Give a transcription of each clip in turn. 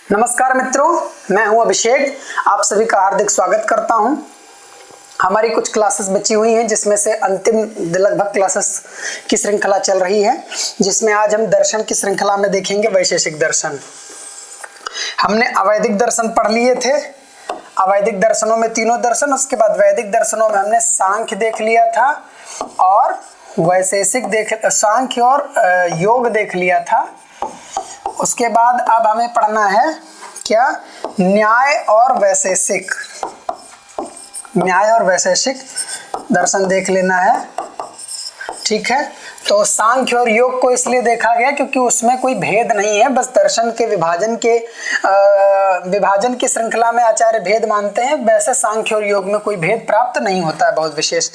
नमस्कार मित्रों, मैं हूं अभिषेक। आप सभी का हार्दिक स्वागत करता हूं। हमारी कुछ क्लासेस बची हुई हैं जिसमें से अंतिम लगभग क्लासेस की श्रृंखला चल रही है, जिसमें आज हम दर्शन की श्रृंखला में देखेंगे वैशेषिक दर्शन। हमने अवैदिक दर्शन पढ़ लिए थे। अवैदिक दर्शनों में तीनों दर्शन, उसके बाद वैदिक दर्शनों में हमने सांख्य देख लिया था और वैशेषिक सांख्य और योग देख लिया था। उसके बाद अब हमें पढ़ना है क्या, न्याय और वैशेषिक। न्याय और वैशेषिक दर्शन देख लेना है, ठीक है। तो सांख्य और योग को इसलिए देखा गया क्योंकि उसमें कोई भेद नहीं है, बस दर्शन के विभाजन की श्रृंखला में आचार्य भेद मानते हैं। वैसे सांख्य और योग में कोई भेद प्राप्त नहीं होता है बहुत विशेष।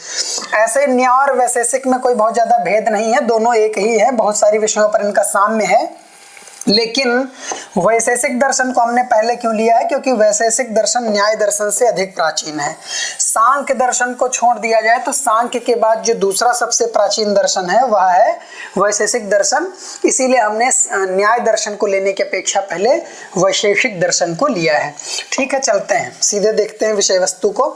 ऐसे न्याय और वैशेषिक में कोई बहुत ज्यादा भेद नहीं है, दोनों एक ही है। बहुत सारी विषयों पर इनका साम्य है, लेकिन वैशेषिक दर्शन को हमने पहले क्यों लिया है, क्योंकि वैशेषिक दर्शन न्याय दर्शन से अधिक प्राचीन है। सांख्य दर्शन को छोड़ दिया जाए तो सांख्य के बाद जो दूसरा सबसे प्राचीन दर्शन है वह है वैशेषिक दर्शन। इसीलिए हमने न्याय दर्शन को लेने की अपेक्षा पहले वैशेषिक दर्शन को लिया है। ठीक है, चलते हैं सीधे देखते हैं विषय वस्तु को।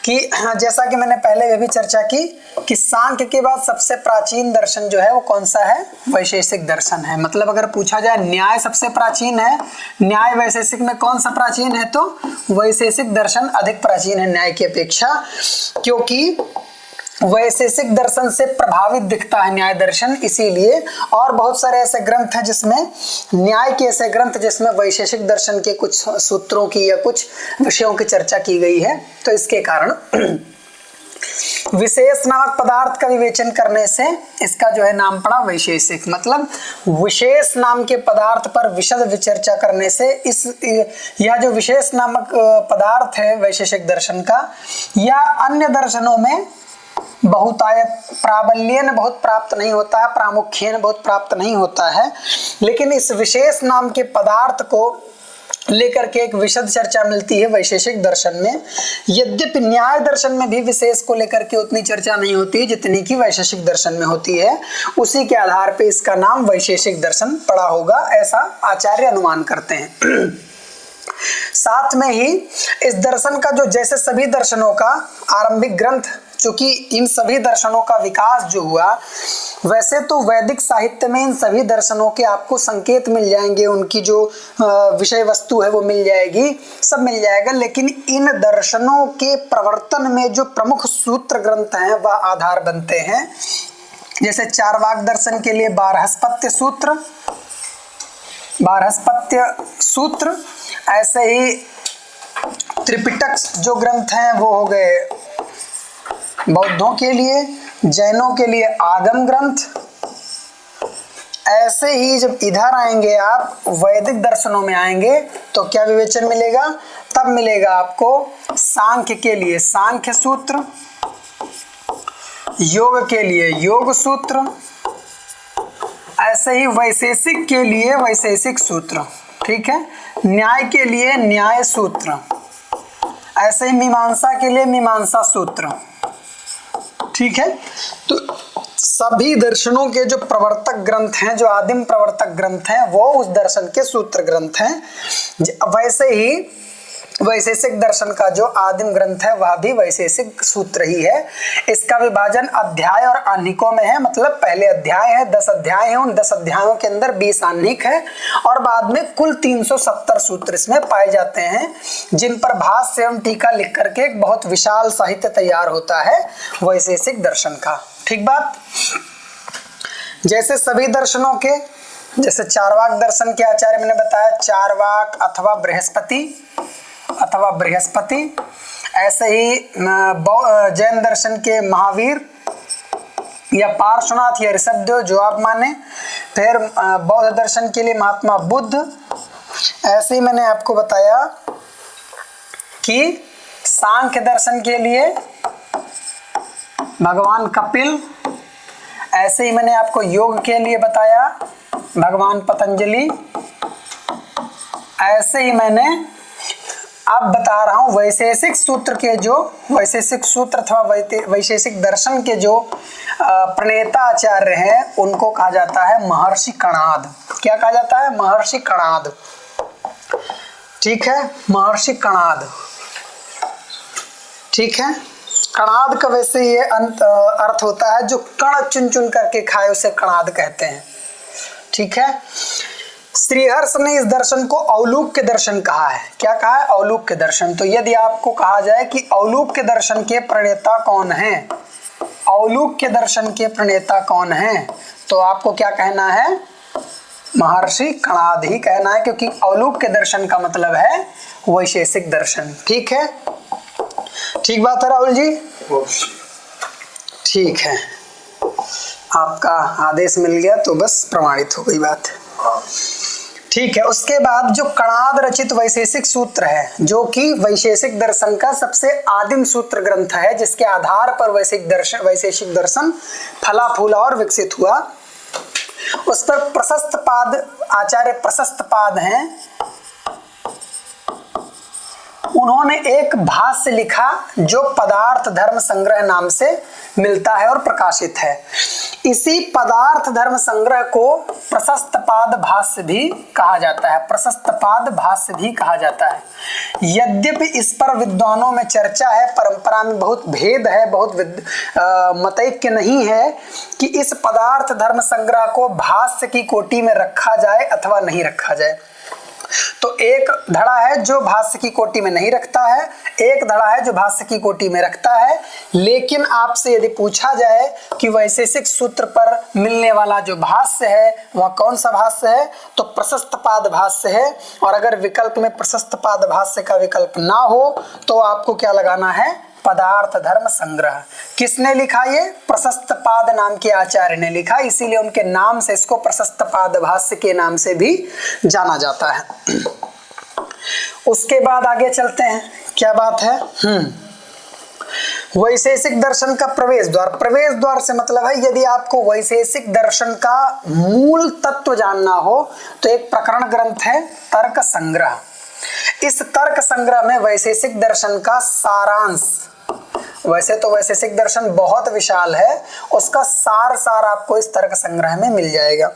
कि जैसा कि मैंने पहले भी चर्चा की कि सांख्य के बाद सबसे प्राचीन दर्शन जो है वो कौन सा है, वैशेषिक दर्शन है। मतलब अगर पूछा जाए न्याय सबसे प्राचीन है, न्याय वैशेषिक में कौन सा प्राचीन है, तो वैशेषिक दर्शन अधिक प्राचीन है न्याय की अपेक्षा, क्योंकि वैशेषिक दर्शन से प्रभावित दिखता है न्याय दर्शन। इसीलिए और बहुत सारे ऐसे ग्रंथ हैं जिसमें न्याय के ऐसे ग्रंथ जिसमें वैशेषिक दर्शन के कुछ सूत्रों की या कुछ विषयों की चर्चा की गई है। तो इसके कारण विशेष नामक पदार्थ का विवेचन करने से इसका जो है नाम पड़ा वैशेषिक। मतलब विशेष नाम के पदार्थ पर विशद विचर्चा करने से यह जो विशेष नामक पदार्थ है वैशेषिक दर्शन का, या अन्य दर्शनों में बहुतायत प्राबल्यन बहुत प्राप्त नहीं होता है, प्रामुख्यन बहुत प्राप्त नहीं होता है, लेकिन इस विशेष नाम के पदार्थ को लेकर के एक विशद चर्चा मिलती है वैशेषिक दर्शन में। यद्यपि न्याय दर्शन में भी विशेष को लेकर के उतनी चर्चा नहीं होती जितनी की वैशेषिक दर्शन में होती है। उसी के आधार पे इसका नाम वैशेषिक दर्शन पड़ा होगा, ऐसा आचार्य अनुमान करते हैं। साथ में ही इस दर्शन का जो, जैसे सभी दर्शनों का आरंभिक ग्रंथ, चूंकि इन सभी दर्शनों का विकास जो हुआ, वैसे तो वैदिक साहित्य में इन सभी दर्शनों के आपको संकेत मिल जाएंगे, उनकी जो विषय वस्तु है वो मिल जाएगी, सब मिल जाएगा, लेकिन इन दर्शनों के प्रवर्तन में जो प्रमुख सूत्र ग्रंथ हैं वह आधार बनते हैं। जैसे चारवाक दर्शन के लिए बारहस्पत्य सूत्र, ऐसे ही त्रिपिटक जो ग्रंथ हैं वो हो गए बौद्धों के लिए, जैनों के लिए आगम ग्रंथ। ऐसे ही जब इधर आएंगे आप वैदिक दर्शनों में आएंगे तो क्या विवेचन मिलेगा, तब मिलेगा आपको सांख्य के लिए सांख्य सूत्र, योग के लिए योग सूत्र, ऐसे ही वैशेषिक के लिए वैशेषिक सूत्र, ठीक है, न्याय के लिए न्याय सूत्र, ऐसे ही मीमांसा के लिए मीमांसा सूत्र, ठीक है। तो सभी दर्शनों के जो प्रवर्तक ग्रंथ हैं, जो आदिम प्रवर्तक ग्रंथ हैं, वो उस दर्शन के सूत्र ग्रंथ हैं। वैसे ही वैशेषिक दर्शन का जो आदिम ग्रंथ है वह भी वैशेषिक सूत्र ही है। इसका विभाजन अध्याय और आह्निकों में है। मतलब पहले अध्याय है, 10 अध्याय हैं, उन 10 अध्यायों के अंदर 20 आह्निक है और बाद में कुल 370 सूत्र इसमें पाए जाते हैं, जिन पर भाष्य एवं टीका लिख करके एक बहुत विशाल साहित्य तैयार होता है वैशेषिक दर्शन का। ठीक बात। जैसे सभी दर्शनों के, जैसे चारवाक दर्शन के आचार्य मैंने बताया चारवाक अथवा बृहस्पति, ऐसे ही जैन दर्शन के महावीर या पार्श्वनाथ या ऋषभदेव जो आप माने, फिर बौद्ध दर्शन के लिए महात्मा बुद्ध। ऐसे ही मैंने आपको बताया कि सांख्य दर्शन के लिए भगवान कपिल, ऐसे ही मैंने आपको योग के लिए बताया भगवान पतंजलि, ऐसे ही मैंने अब बता रहा हूं वैशेषिक सूत्र के जो वैशेषिक सूत्र अथवा वैशेषिक दर्शन के जो प्रणेता आचार्य हैं उनको कहा जाता है महर्षि कणाद। क्या कहा जाता है? महर्षि कणाद। ठीक है, महर्षि कणाद। ठीक है, कणाद का वैसे ये अर्थ होता है जो कण चुन चुन करके खाए उसे कणाद कहते हैं। ठीक है, श्रीहर्ष ने इस दर्शन को औलूक्य दर्शन कहा है। क्या कहा है? औलूक्य दर्शन। तो यदि आपको कहा जाए कि औलूक्य दर्शन के प्रणेता कौन हैं, औलूक्य दर्शन के प्रणेता कौन हैं, तो आपको क्या कहना है? महर्षि कणाद ही कहना है, क्योंकि औलूक्य दर्शन का मतलब है वैशेषिक दर्शन। ठीक है, ठीक बात है राहुल जी? ठीक है, आपका आदेश मिल गया तो बस प्रमाणित हो गई बात। ठीक है, उसके बाद जो कणाद रचित वैशेषिक सूत्र है, जो कि वैशेषिक दर्शन का सबसे आदिम सूत्र ग्रंथ है, जिसके आधार पर वैशेषिक दर्शन फला फूला और विकसित हुआ। उस पर प्रशस्त पाद आचार्य प्रशस्त पाद हैं, उन्होंने एक भाष्य लिखा जो पदार्थ धर्म संग्रह नाम से मिलता है और प्रकाशित है। इसी पदार्थ धर्म संग्रह को प्रशस्त पाद भाष्य भी कहा जाता है। प्रशस्त पाद भाष्य भी कहा जाता है। यद्यपि इस पर विद्वानों में चर्चा है, परंपरा में बहुत भेद है, बहुत मतैक्य नहीं है कि इस पदार्थ धर्म संग्रह को भाष्य की कोटि में रखा जाए अथवा नहीं रखा जाए। तो एक धड़ा है जो भाष्य की कोटि में नहीं रखता है, एक धड़ा है जो भाष्य की कोटि में रखता है। लेकिन आपसे यदि पूछा जाए कि वैशेषिक सूत्र पर मिलने वाला जो भाष्य है वह कौन सा भाष्य है, तो प्रशस्त पाद भाष्य है। और अगर विकल्प में प्रशस्त पाद भाष्य का विकल्प ना हो तो आपको क्या लगाना है? पदार्थ धर्म संग्रह। किसने लिखा? ये प्रशस्त पाद नाम के आचार्य ने लिखा, इसीलिए उनके नाम से इसको प्रशस्त पाद भाष्य के नाम से भी जाना जाता है। उसके बाद आगे चलते हैं। क्या बात है? वैशेषिक दर्शन का प्रवेश द्वार। प्रवेश द्वार से मतलब है यदि आपको वैशेषिक दर्शन का मूल तत्व जानना हो तो एक प्रकरण ग्रंथ है तर्क संग्रह। इस तर्क संग्रह में वैशेषिक दर्शन का सारांश, वैसे तो वैशेषिक दर्शन बहुत विशाल है, उसका सार आपको इस तर्क संग्रह में मिल जाएगा।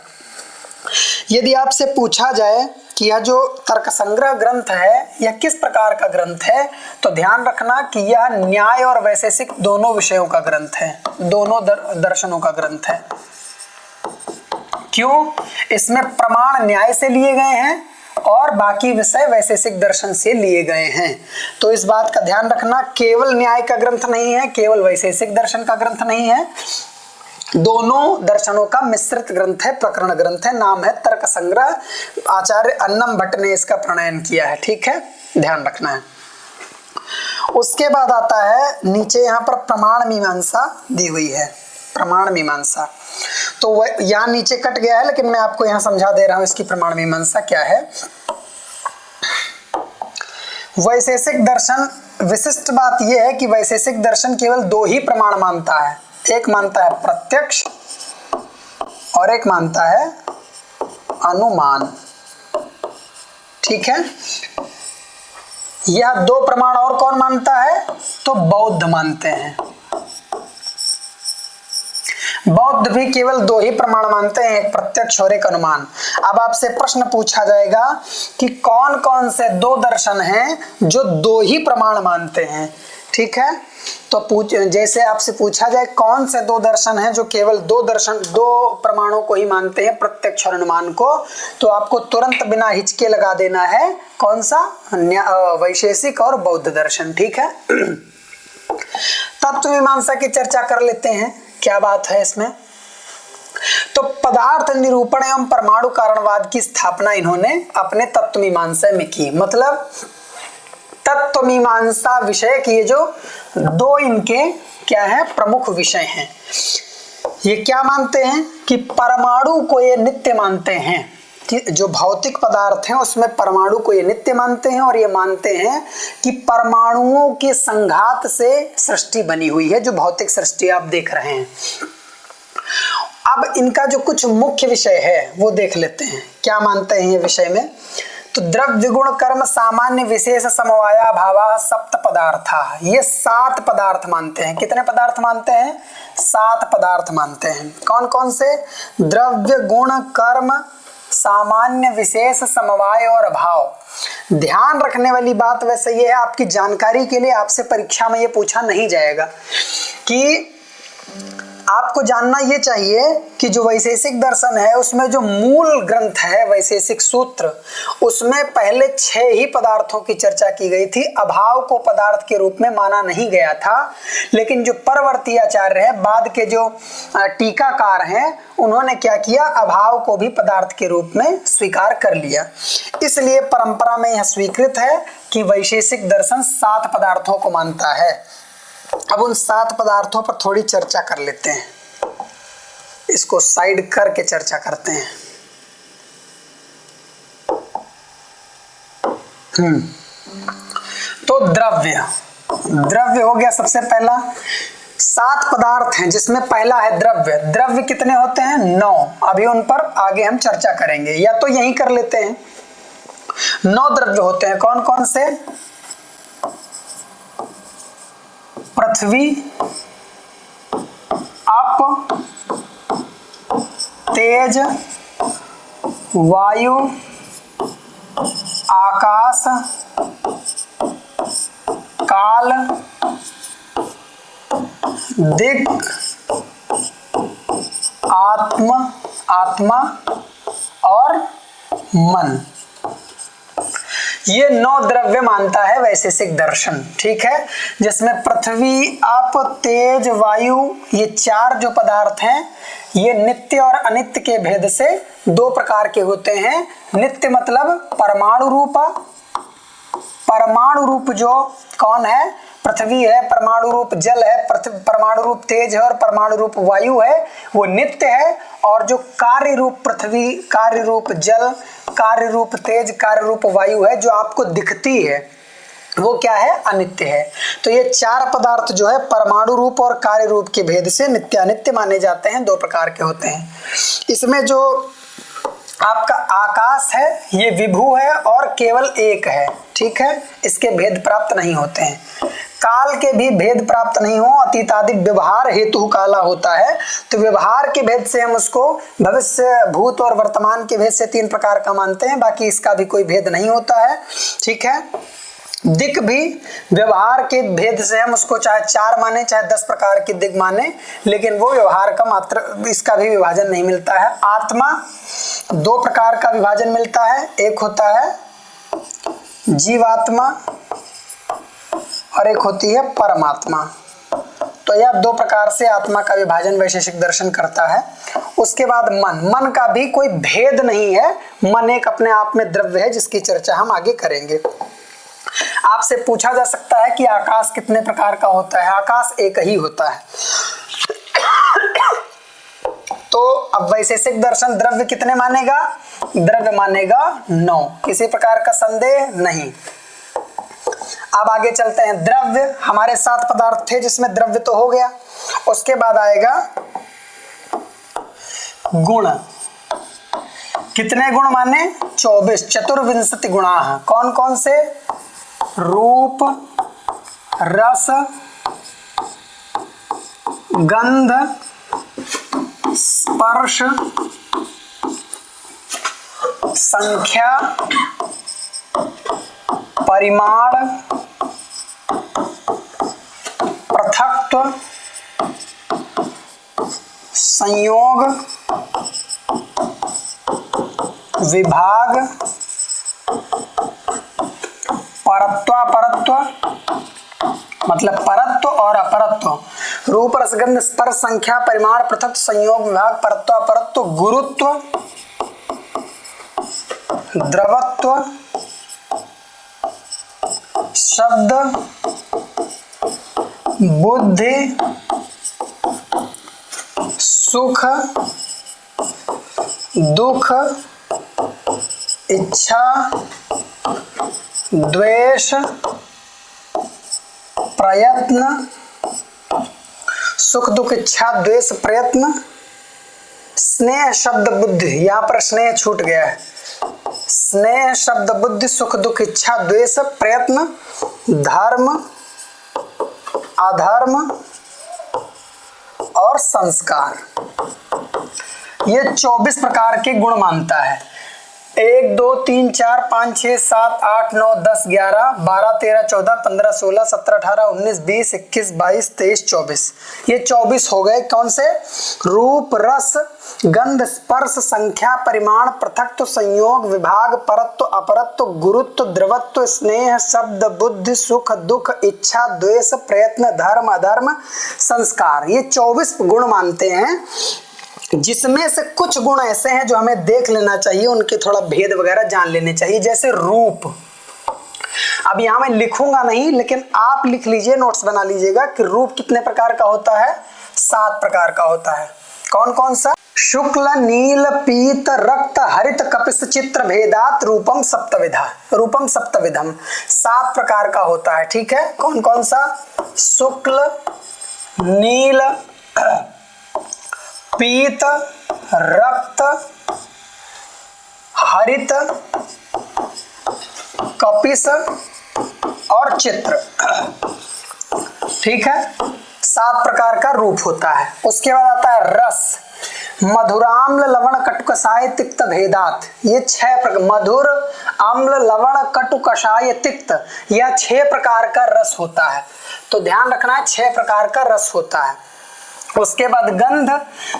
यदि आपसे पूछा जाए कि यह जो तर्क संग्रह ग्रंथ है यह किस प्रकार का ग्रंथ है, तो ध्यान रखना कि यह न्याय और वैशेषिक दोनों विषयों का ग्रंथ है, दोनों दर्शनों का ग्रंथ है। क्यों? इसमें प्रमाण न्याय से लिए गए हैं और बाकी विषय वैशेषिक दर्शन से लिए गए हैं। तो इस बात का ध्यान रखना, केवल न्याय का ग्रंथ नहीं है, केवल वैशेषिक दर्शन का ग्रंथ नहीं है, दोनों दर्शनों का मिश्रित ग्रंथ है, प्रकरण ग्रंथ है, नाम है तर्क संग्रह। आचार्य अन्नम भट्ट ने इसका प्रणयन किया है। ठीक है, ध्यान रखना है। उसके बाद आता है नीचे यहाँ पर प्रमाण मीमांसा दी हुई है, प्रमाण मीमांसा। तो वह यहाँ नीचे कट गया है, लेकिन मैं आपको यहाँ समझा दे रहा हूँ इसकी प्रमाण मीमांसा क्या है। वैशेषिक दर्शन विशिष्ट बात यह है कि वैशेषिक दर्शन केवल दो ही प्रमाण मानता है, एक मानता है प्रत्यक्ष और एक मानता है अनुमान। ठीक है, यह दो प्रमाण और कौन मानता है? तो बौद्ध मानते हैं। बौद्ध भी केवल दो ही प्रमाण मानते हैं, एक प्रत्यक्ष और एक अनुमान। अब आपसे प्रश्न पूछा जाएगा कि कौन कौन से दो दर्शन हैं जो दो ही प्रमाण मानते हैं। ठीक है, तो जैसे आपसे पूछा जाए कौन से दो दर्शन हैं जो केवल दो प्रमाणों को ही मानते हैं, प्रत्यक्ष और अनुमान को, तो आपको तुरंत बिना हिचके लगा देना है कौन सा? वैशेषिक और बौद्ध दर्शन। ठीक है, तत्व मीमांसा की चर्चा कर लेते हैं। क्या बात है इसमें? तो पदार्थ निरूपण एवं परमाणु कारणवाद की स्थापना इन्होंने अपने तत्व मीमांसा में की। मतलब तत्व मीमांसा विषय की जो दो इनके क्या है प्रमुख विषय हैं। ये क्या मानते हैं कि परमाणु को ये नित्य मानते हैं, कि जो भौतिक पदार्थ हैं उसमें परमाणु को ये नित्य मानते हैं, और ये मानते हैं कि परमाणुओं के संघात से सृष्टि बनी हुई है, जो भौतिक सृष्टि आप देख रहे हैं। अब इनका जो कुछ मुख्य विषय है वो देख लेते हैं। क्या मानते हैं ये विषय में? तो द्रव्य गुण कर्म सामान्य विशेष समवाया भावा सप्त पदार्था, ये 7 पदार्थ मानते हैं। कितने पदार्थ मानते हैं? 7 पदार्थ मानते हैं। कौन कौन से? द्रव्य गुण कर्म सामान्य विशेष समवाय और भाव। ध्यान रखने वाली बात वैसे ये है, आपकी जानकारी के लिए आपसे परीक्षा में ये पूछा नहीं जाएगा कि आपको जानना ये चाहिए कि जो वैशेषिक दर्शन है उसमें जो मूल ग्रंथ है वैशेषिक सूत्र, उसमें पहले 6 ही पदार्थों की चर्चा की गई थी। अभाव को पदार्थ के रूप में माना नहीं गया था, लेकिन जो परवर्ती आचार्य है, बाद के जो टीकाकार हैं, उन्होंने क्या किया, अभाव को भी पदार्थ के रूप में स्वीकार कर लिया। इसलिए परंपरा में यह स्वीकृत है कि वैशेषिक दर्शन 7 पदार्थों को मानता है। अब उन 7 पदार्थों पर थोड़ी चर्चा कर लेते हैं, इसको साइड करके चर्चा करते हैं। तो द्रव्य हो गया सबसे पहला। 7 पदार्थ हैं जिसमें पहला है द्रव्य। द्रव्य कितने होते हैं? 9। अभी उन पर आगे हम चर्चा करेंगे, या तो यही कर लेते हैं। 9 द्रव्य होते हैं। कौन कौन से? पृथ्वी, अप, तेज, वायु, आकाश, काल, दिक्, आत्मा और मन। ये 9 द्रव्य मानता है वैशेषिक दर्शन। ठीक है, जिसमें पृथ्वी, आप, तेज, वायु, ये 4 जो पदार्थ हैं, ये नित्य और अनित्य के भेद से 2 प्रकार के होते हैं। नित्य मतलब परमाणु रूप। परमाणु रूप जो कौन है? पृथ्वी है, परमाणु रूप जल है, परमाणु रूप तेज है और परमाणु रूप वायु है, वो नित्य है। और जो कार्य रूप पृथ्वी, कार्य रूप जल, कार्य रूप तेज, कार्य रूप वायु है, जो आपको दिखती है, वो क्या है? अनित्य है। तो ये 4 पदार्थ जो है परमाणु रूप और कार्य रूप के भेद से नित्य अनित्य माने जाते हैं। 2 प्रकार के होते हैं। इसमें जो आपका आकाश है, ये विभु है और केवल एक है। ठीक है, इसके भेद प्राप्त नहीं होते हैं। काल के भी भेद प्राप्त नहीं हो, अतीतादि व्यवहार हेतु काला होता है। तो व्यवहार के भेद से हम उसको भविष्य, भूत और वर्तमान के भेद से 3 प्रकार का मानते हैं, बाकी इसका भी कोई भेद नहीं होता है। ठीक है, दिक् भी व्यवहार के भेद से हम उसको चाहे 4 माने चाहे 10 प्रकार की दिक् माने, लेकिन वो व्यवहार का मात्र, इसका भी विभाजन नहीं मिलता है। आत्मा 2 प्रकार का विभाजन मिलता है, एक होता है जीवात्मा और एक होती है परमात्मा। तो यह 2 प्रकार से आत्मा का विभाजन वैशेषिक दर्शन करता है। उसके बाद मन का भी कोई भेद नहीं है। मन एक अपने आप में द्रव्य है, जिसकी चर्चा हम आगे करेंगे। आपसे पूछा जा सकता है कि आकाश कितने प्रकार का होता है? आकाश एक ही होता है। तो अब वैशेषिक दर्शन द्रव्य कितने मानेगा? द्रव्य मानेगा 9। किसी प्रकार का संदेह नहीं। अब आगे चलते हैं। द्रव्य हमारे 7 पदार्थ थे, जिसमें द्रव्य तो हो गया। उसके बाद आएगा गुण। कितने गुण माने? 24, चतुर्विंशति गुणा। कौन कौन से? रूप, रस, गंध, स्पर्श, संख्या, परिमाण, पृथक्त्व, संयोग, विभाग, परत्व मतलब परत्व और अपरत्व। रूप, रसगंध, स्पर्श, संख्या, परिमाण, पृथक, संयोग, विभाग, परत्व, अपरत्व, गुरुत्व, द्रवत्व, शब्द, बुद्धि, सुख, दुख, इच्छा, द्वेष, प्रयत्न, सुख दुख इच्छा द्वेष प्रयत्न, स्नेह शब्द बुद्धि। यहां पर स्नेह छूट गया है। स्नेह, शब्द, बुद्धि, सुख, दुख, इच्छा, द्वेष, प्रयत्न, धर्म, अधर्म और संस्कार। ये 24 प्रकार के गुण मानता है। 1 2 3 4 5 6 7 8 9 10 11 12 13 14 15 16 17 18 19 20 21 22 23 24। ये 24 हो गए। कौन से? रूप, रस, गंध, स्पर्श, संख्या, परिमाण, पृथक्त्व, संयोग, विभाग, परत्व, अपरत्व, गुरुत्व, द्रवत्व, स्नेह, शब्द, बुद्धि, सुख, दुख, इच्छा, द्वेष, प्रयत्न, धर्म, अधर्म, संस्कार। ये 24 गुण मानते हैं, जिसमें से कुछ गुण ऐसे हैं जो हमें देख लेना चाहिए, उनके थोड़ा भेद वगैरह जान लेने चाहिए। जैसे रूप, अब यहां मैं लिखूंगा नहीं, लेकिन आप लिख लीजिए, नोट्स बना लीजिएगा कि रूप कितने प्रकार का होता है? 7 प्रकार का होता है। कौन कौन सा? शुक्ल, नील, पीत, रक्त, हरित, कपिश, चित्र भेदात रूपम सप्तविधा। रूपम सप्तविधम 7 प्रकार का होता है। ठीक है, कौन कौन सा? शुक्ल, नील, पीत, रक्त, हरित, कपिश और चित्र। ठीक है, 7 प्रकार का रूप होता है। उसके बाद आता है रस, मधुराम्ल, लवण, कटु, कषाय, तिक्त, भेदात। ये 6 प्रकार, मधुर, अम्ल, लवण, कटु, कषाय, तिक्त, यह 6 प्रकार का रस होता है। तो ध्यान रखना है, 6 प्रकार का रस होता है। उसके बाद गंध,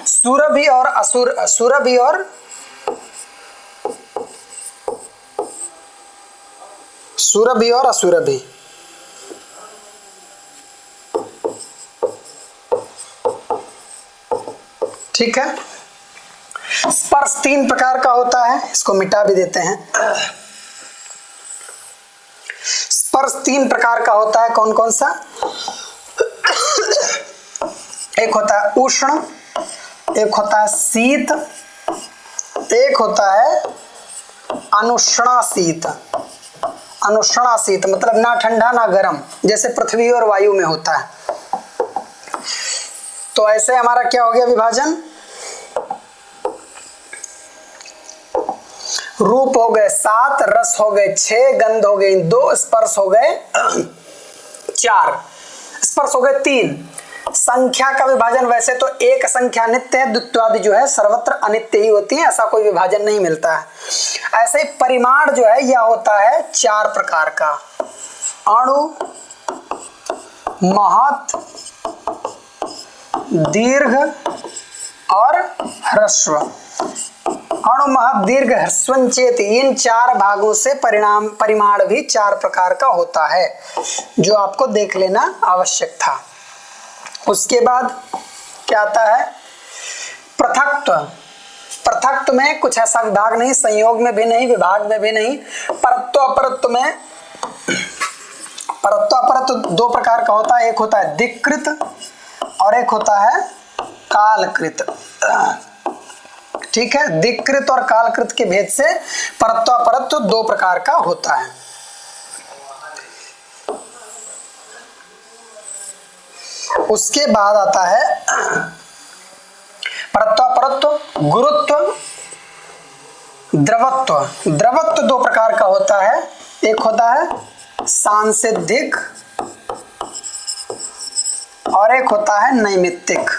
सुरभि और असुर, सुरभि और सुरभि और असुरभि। ठीक है। स्पर्श 3 प्रकार का होता है, इसको मिटा भी देते हैं। स्पर्श 3 प्रकार का होता है। कौन कौन सा? एक होता है उष्ण, एक होता है शीत, एक होता है अनुष्णा शीत। अनुष्णा शीत मतलब ना ठंडा ना गर्म, जैसे पृथ्वी और वायु में होता है। तो ऐसे हमारा क्या हो गया विभाजन? रूप हो गए 7, रस हो गए 6, गंध हो गए 2, स्पर्श हो गए 4, स्पर्श हो गए 3। संख्या का विभाजन वैसे तो एक संख्या नित्य है, द्वित्वादि जो है सर्वत्र अनित्य ही होती है, ऐसा कोई विभाजन नहीं मिलता है। ऐसे ही परिमाण जो है यह होता है 4 प्रकार का, अणु, महत्, दीर्घ और ह्रस्व। अणु, महत्, दीर्घ, ह्रस्व, चेत, इन 4 भागों से परिमाण भी 4 प्रकार का होता है, जो आपको देख लेना आवश्यक था। उसके बाद क्या आता है? पृथक्त्व। पृथक्त्व में कुछ ऐसा विभाग नहीं, संयोग में भी नहीं, विभाग में भी नहीं। परत्व अपरत्व में, परत्व अपरत्व 2 प्रकार का होता है। एक होता है दिक्कृत और एक होता है कालकृत। ठीक है, दिक्कृत और कालकृत के भेद से परत्व अपरत्व 2 प्रकार का होता है। उसके बाद आता है परत्व अपरत्व, गुरुत्व, द्रवत्व। द्रवत्व 2 प्रकार का होता है। एक होता है सांसिधिक और एक होता है नैमित्तिक।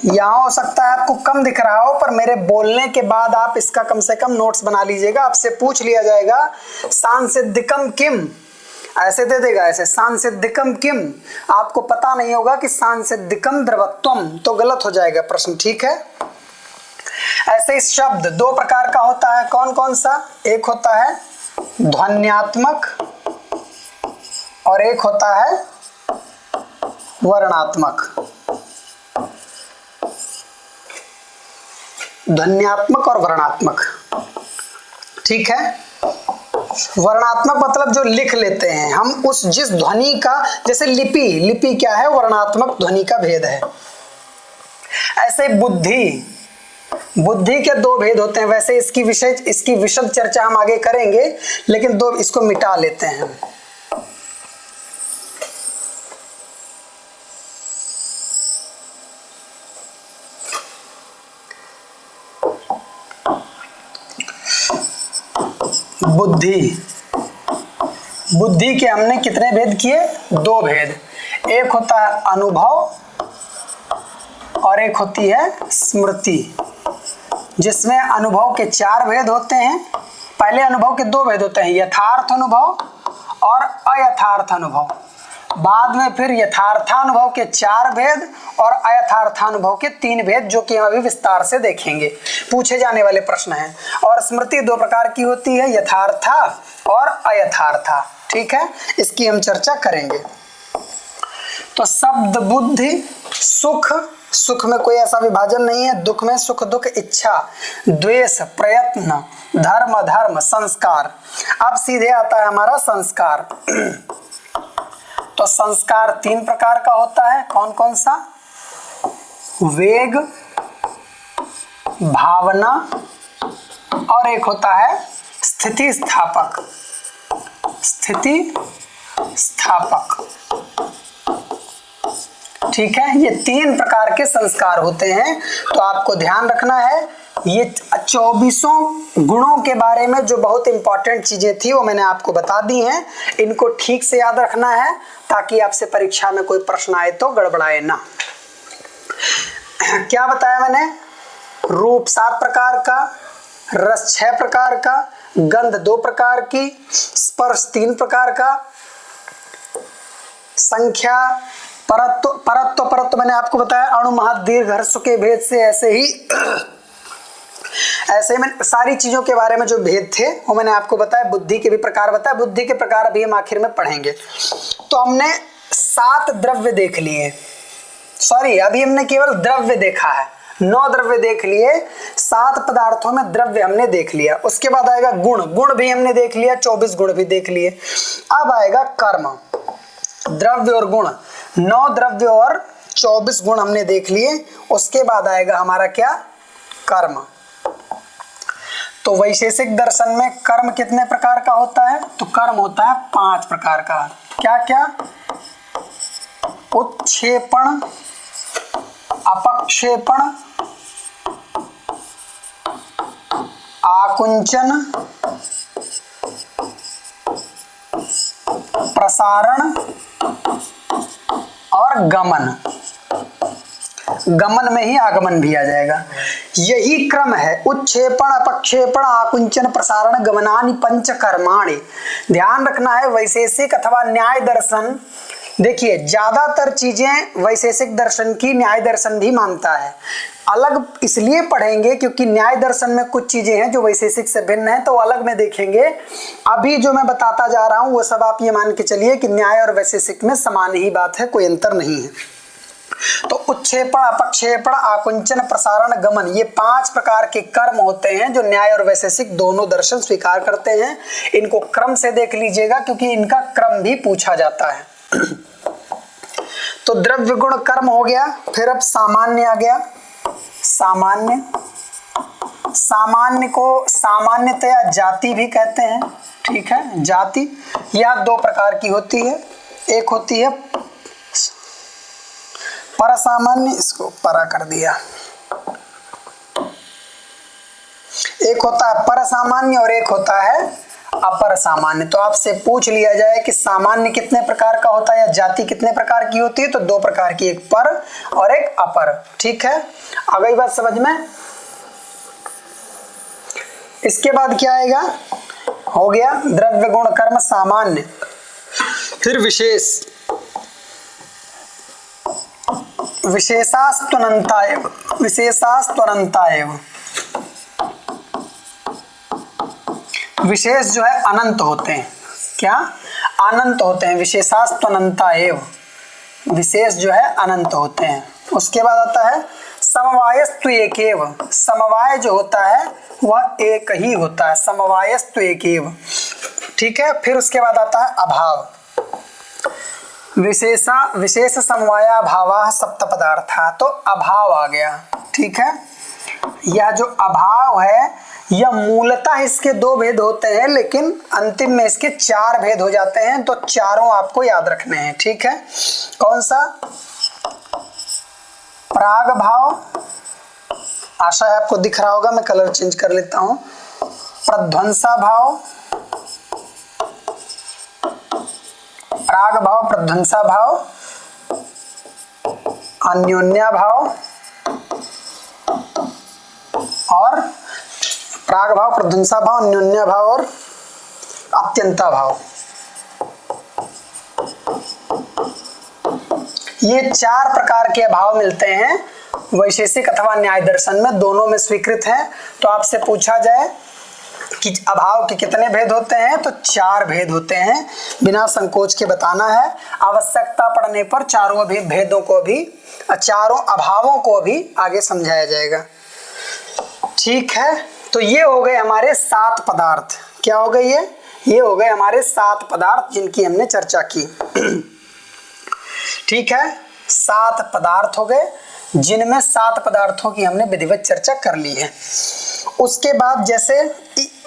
यहां हो सकता है आपको कम दिख रहा हो, पर मेरे बोलने के बाद आप इसका कम से कम नोट्स बना लीजिएगा। आपसे पूछ लिया जाएगा सांसिधिकम किम, ऐसे दे देगा, ऐसे सांसिधिकम किम, आपको पता नहीं होगा कि सांसिधिकम द्रवत्वम, तो गलत हो जाएगा प्रश्न। ठीक है। ऐसे ही शब्द 2 प्रकार का होता है। कौन कौन सा? एक होता है ध्वन्यात्मक और एक होता है वर्णात्मक। ध्वन्यात्मक और वर्णात्मक। ठीक है। वर्णात्मक मतलब जो लिख लेते हैं हम, उस जिस ध्वनि का, जैसे लिपि, लिपि क्या है? वर्णात्मक ध्वनि का भेद है। ऐसे बुद्धि, बुद्धि के 2 भेद होते हैं। वैसे इसकी विशद चर्चा हम आगे करेंगे, लेकिन 2 इसको मिटा लेते हैं। बुद्धि। बुद्धि के हमने कितने भेद किए? 2 भेद। एक होता है अनुभव और एक होती है स्मृति, जिसमें अनुभव के 4 भेद होते हैं। पहले अनुभव के 2 भेद होते हैं, यथार्थ अनुभव और अयथार्थ अनुभव। बाद में फिर यथार्थानुभव के 4 भेद और अयथार्थानुभव के 3 भेद, जो कि हम अभी विस्तार से देखेंगे, पूछे जाने वाले प्रश्न हैं। और स्मृति 2 प्रकार की होती है, यथार्था और अयथार्था। ठीक है, इसकी हम चर्चा करेंगे। तो शब्द बुद्धि सुख, सुख में कोई ऐसा विभाजन नहीं है। दुख में सुख दुख, इच्छा द्वेष, प्रयत्न, धर्म अधर्म, संस्कार। अब सीधे आता है हमारा संस्कार। तो संस्कार 3 प्रकार का होता है। कौन कौन सा? वेग, भावना और एक होता है स्थिति स्थापक। स्थिति स्थापक, ठीक है। ये 3 प्रकार के संस्कार होते हैं। तो आपको ध्यान रखना है, ये 24 गुणों के बारे में जो बहुत इंपॉर्टेंट चीजें थी वो मैंने आपको बता दी हैं। इनको ठीक से याद रखना है ताकि आपसे परीक्षा में कोई प्रश्न आए तो गड़बड़ाए ना। क्या बताया मैंने? रूप 7 प्रकार का, रस 6 प्रकार का, गंध 2 प्रकार की, स्पर्श 3 प्रकार का, संख्या परत्व मैंने आपको बताया अणु महत् दीर्घ ह्रस्व के भेद से। ऐसे में सारी चीजों के बारे में जो भेद थे वो मैंने आपको बताया। बुद्धि के भी प्रकार बताया, बुद्धि के प्रकार अभी हम आखिर में पढ़ेंगे। तो हमने 7 द्रव्य देख लिए, सॉरी अभी हमने केवल द्रव्य देखा है। 9 द्रव्य देख लिए, 7 पदार्थों में द्रव्य हमने देख लिया। उसके बाद आएगा गुण, गुण भी हमने देख लिया, 24 गुण भी देख लिए। अब आएगा कर्म। द्रव्य और गुण, 9 द्रव्य और 24 गुण हमने देख लिए। उसके बाद आएगा हमारा क्या? कर्म। तो वैशेषिक दर्शन में कर्म कितने प्रकार का होता है? तो कर्म होता है 5 प्रकार का। क्या क्या? उत्क्षेपण, अपक्षेपण, आकुंचन, प्रसारण और गमन। गमन में ही आगमन भी आ जाएगा। यही क्रम है। उत्क्षेपण, अपक्षेपण, आकुंचन, प्रसारण, गमनानि पंच कर्माणि। ध्यान रखना है, वैशेषिक अथवा न्याय दर्शन, देखिए ज्यादातर चीजें वैशेषिक दर्शन की न्याय दर्शन भी मानता है। अलग इसलिए पढ़ेंगे क्योंकि न्याय दर्शन में कुछ चीजें हैं जो वैशेषिक से भिन्न है, तो अलग में देखेंगे। अभी जो मैं बताता जा रहा हूं वो सब आप ये मान के चलिए कि न्याय और वैशेषिक में समान ही बात है, कोई अंतर नहीं है। तो उत्क्षेपण, अपक्षेपण, आकुंचन, प्रसारण, गमन, ये 5 प्रकार के कर्म होते हैं जो न्याय और वैशेषिक दोनों दर्शन स्वीकार करते हैं। इनको क्रम से देख लीजिएगा क्योंकि इनका क्रम भी पूछा जाता है। तो द्रव्य गुण कर्म हो गया। फिर अब सामान्य आ गया। सामान्य, सामान्य को सामान्यतया जाति भी कहते हैं। ठीक है, जाति यह 2 प्रकार की होती है। एक होती है परसामान्य, इसको परा कर दिया। एक होता है परसामान्य और एक होता है अपर सामान्य। तो आपसे पूछ लिया जाए कि सामान्य कितने प्रकार का होता है या जाति कितने प्रकार की होती है, तो 2 प्रकार की, एक पर और एक अपर। ठीक है, आ गई बात समझ में? इसके बाद क्या आएगा? हो गया द्रव्य गुण कर्म सामान्य। फिर विशेष, विशेषास्त्वनन्ताएव, विशेषास्त्वनन्ताएव। विशेष जो है अनंत होते हैं। क्या? अनंत होते हैं। विशेषास्त्वनन्ताएव, विशेष जो है अनंत होते हैं। उसके बाद आता है समवायस्तु एकेव। समवाय जो होता है वह एक ही होता है, समवायस्तु एकेव। ठीक है, फिर उसके बाद आता है अभाव। विशेष समवाया भावा सप्त पदार्था। तो अभाव आ गया। ठीक है, यह जो अभाव है यह मूलतः इसके 2 भेद होते हैं, लेकिन अंतिम में इसके 4 भेद हो जाते हैं। तो चारों आपको याद रखने हैं। ठीक है, कौन सा? प्राग भाव, आशा है आपको दिख रहा होगा, मैं कलर चेंज कर लेता हूं। प्रध्वंसा भाव, प्राग भाव, प्रध्वंसा भाव, अन्योन्या भाव और प्राग भाव, प्रध्वंसा भाव, अन्योन्या भाव और अत्यंता भाव। ये 4 प्रकार के अभाव मिलते हैं वैशेषिक अथवा न्याय दर्शन में, दोनों में स्वीकृत है। तो आपसे पूछा जाए कि अभाव के कितने भेद होते हैं, तो 4 भेद होते हैं, बिना संकोच के बताना है। आवश्यकता पड़ने पर चारों भेदों को भी, चारों अभावों को भी आगे समझाया जाएगा। ठीक है, तो ये हो गए हमारे 7 पदार्थ। क्या हो गए ये हो गए हमारे 7 पदार्थ जिनकी हमने चर्चा की। ठीक है, 7 पदार्थ हो गए, जिनमें 7 पदार्थों की हमने विधिवत चर्चा कर ली है। उसके बाद जैसे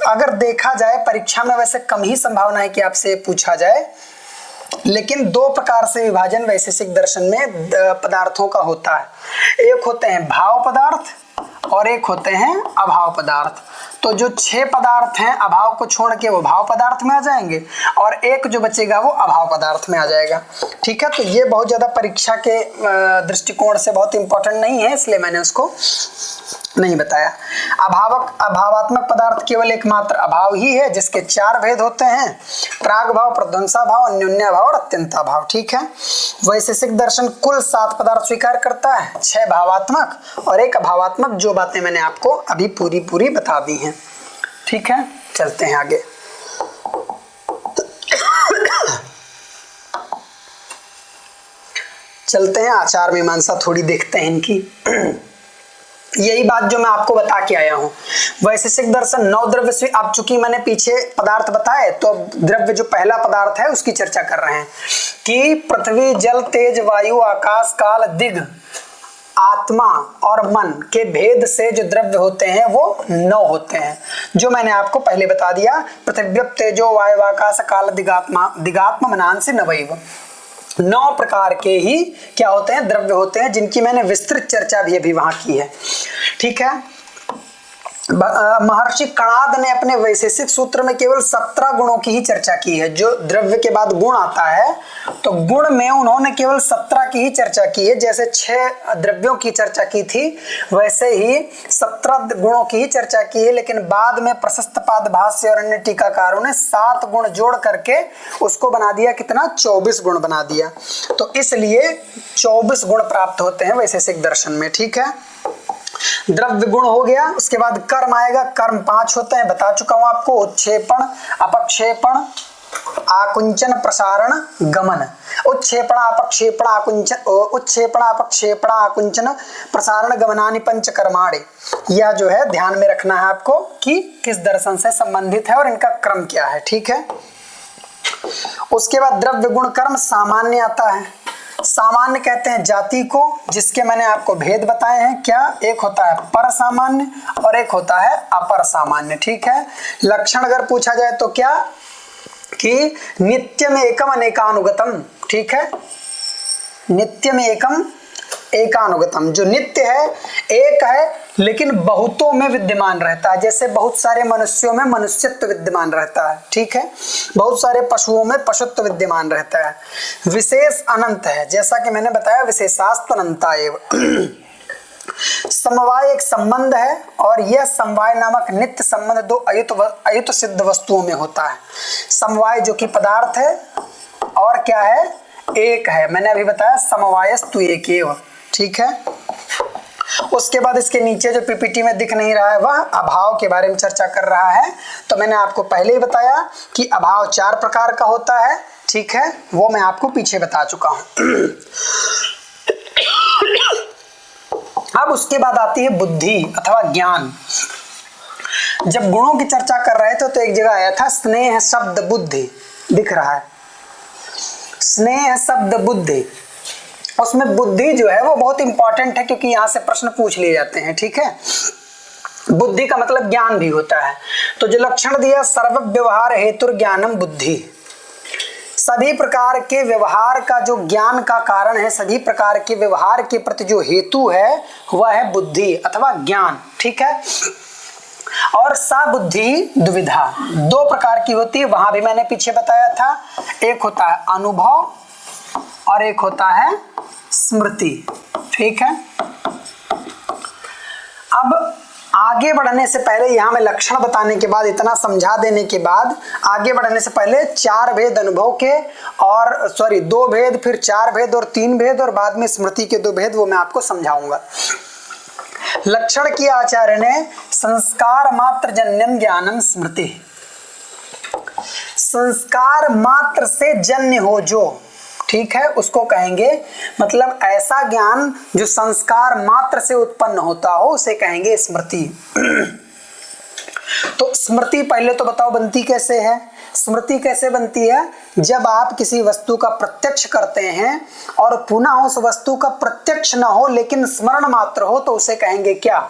अगर देखा जाए परीक्षा में वैसे कम ही संभावना है कि आपसे पूछा जाए, लेकिन 2 प्रकार से विभाजन वैशेषिक दर्शन में पदार्थों का होता है। एक होते हैं भाव पदार्थ और एक होते हैं अभाव पदार्थ। तो जो 6 पदार्थ हैं अभाव को छोड़ के वो भाव पदार्थ में आ जाएंगे और एक जो बचेगा वो अभाव पदार्थ में आ जाएगा। ठीक है, तो ये बहुत ज्यादा परीक्षा के दृष्टिकोण से बहुत इंपॉर्टेंट नहीं है, इसलिए मैंने उसको नहीं बताया। अभावात्मक पदार्थ केवल एकमात्र अभाव ही है जिसके 4 भेद होते हैं, प्राग भाव, प्रध्वंसा भाव, अन्योन्या भाव और अत्यंता भाव। ठीक है, वैशेषिक दर्शन कुल 7 पदार्थ स्वीकार करता है, 6 भावात्मक और 1 अभावात्मक, जो बातें मैंने आपको अभी पूरी बता दी हैं। ठीक है, चलते हैं आगे। चलते हैं आचार मीमांसा थोड़ी देखते हैं इनकी। यही बात जो मैं आपको बता के आया हूं, वैशेषिक दर्शन 9 द्रव्य से, अब चूंकि मैंने पीछे पदार्थ बताए तो द्रव्य जो पहला पदार्थ है उसकी चर्चा कर रहे हैं कि पृथ्वी, जल, तेज, वायु, आकाश, काल, दिग, आत्मा और मन के भेद से जो द्रव्य होते हैं वो 9 होते हैं, जो मैंने आपको पहले बता दिया। पृथ्वी, तेजो, वायु, आकाश, काल, दिगात्मा मनांसि नवैव, 9 प्रकार के ही क्या होते हैं, द्रव्य होते हैं, जिनकी मैंने विस्तृत चर्चा भी अभी वहां की है। ठीक है, महर्षि कणाद ने अपने वैशेषिक सूत्र में केवल 17 गुणों की ही चर्चा की है। जो द्रव्य के बाद गुण आता है तो गुण में उन्होंने केवल 17 की ही चर्चा की है। जैसे 6 द्रव्यों की चर्चा की थी वैसे ही 17 गुणों की ही चर्चा की है, लेकिन बाद में प्रशस्त पाद भाष्य और अन्य टीकाकारों ने 7 गुण जोड़ करके उसको बना दिया, कितना, 24 गुण बना दिया। तो इसलिए 24 गुण प्राप्त होते हैं वैशेषिक दर्शन में। ठीक है, द्रव्य गुण हो गया, उसके बाद कर्म आएगा। कर्म 5 होते हैं, बता चुका हूं आपको, उत्क्षेपण, अपक्षेपण, आकुंचन, प्रसारण, गमन। उत्क्षेपण, अपक्षेपण, आकुंचन, प्रसारण, गमनानि 5 कर्माणि। यह जो है ध्यान में रखना है आपको कि किस दर्शन से संबंधित है और इनका क्रम क्या है। ठीक है, उसके बाद द्रव्य गुण कर्म सामान्य आता है। सामान्य कहते हैं जाति को, जिसके मैंने आपको भेद बताए हैं। क्या, एक होता है पर सामान्य और एक होता है अपर सामान्य। ठीक है, लक्षण अगर पूछा जाए तो क्या, कि नित्यम एकम अनेकानुगतम। ठीक है, नित्यम एकम एकानुगतम, जो नित्य है, एक है, लेकिन बहुतों में विद्यमान रहता है। जैसे बहुत सारे मनुष्यों में मनुष्यत्व विद्यमान रहता है। ठीक है, बहुत सारे पशुओं में पशुत्व विद्यमान रहता है। विशेष अनंत है, जैसा कि मैंने बताया, विशेषास्त अनंता एव। समवाय एक संबंध है और यह समवाय नामक नित्य संबंध 2 अयुत सिद्ध वस्तुओं में होता है। समवाय जो कि पदार्थ है और क्या है, एक है। मैंने अभी बताया समवायस्तु एकेव। ठीक है, उसके बाद इसके नीचे जो पीपीटी में दिख नहीं रहा है वह अभाव के बारे में चर्चा कर रहा है। तो मैंने आपको पहले ही बताया कि अभाव 4 प्रकार का होता है। ठीक है, वो मैं आपको पीछे बता चुका हूं। अब उसके बाद आती है बुद्धि अथवा ज्ञान। जब गुणों की चर्चा कर रहे थे तो एक जगह आया था स्नेह शब्द बुद्धि, दिख रहा है, स्नेह शब्द बुद्धि। उसमें बुद्धि जो है वो बहुत इंपॉर्टेंट है क्योंकि यहां से प्रश्न पूछ लिए जाते हैं। ठीक है, बुद्धि का मतलब ज्ञान भी होता है। तो जो लक्षण दिया, सर्व व्यवहार हेतु ज्ञानम बुद्धि, सभी प्रकार के व्यवहार का जो ज्ञान का कारण है, सभी प्रकार के व्यवहार के प्रति जो हेतु है वह है बुद्धि अथवा ज्ञान। ठीक है, और सा बुद्धि दुविधा, दो प्रकार की होती है, वहां भी मैंने पीछे बताया था। एक होता है अनुभव और एक होता है स्मृति। ठीक है, अब आगे बढ़ने से पहले यहां में लक्षण बताने के बाद, इतना समझा देने के बाद आगे बढ़ने से पहले चार भेद अनुभव के, और सॉरी दो भेद, फिर चार भेद और तीन भेद, और बाद में स्मृति के दो भेद, वो मैं आपको समझाऊंगा। लक्षण किया आचार्य ने, संस्कार मात्र जन्यम ज्ञानम स्मृति। संस्कार मात्र से जन्य हो जो, ठीक है, उसको कहेंगे, मतलब ऐसा ज्ञान जो संस्कार मात्र से उत्पन्न होता हो, उसे कहेंगे स्मृति। तो स्मृति पहले तो बताओ बनती कैसे है? स्मृति कैसे बनती है? जब आप किसी वस्तु का प्रत्यक्ष करते हैं और पुनः उस वस्तु का प्रत्यक्ष न हो लेकिन स्मरण मात्र हो, तो उसे कहेंगे क्या?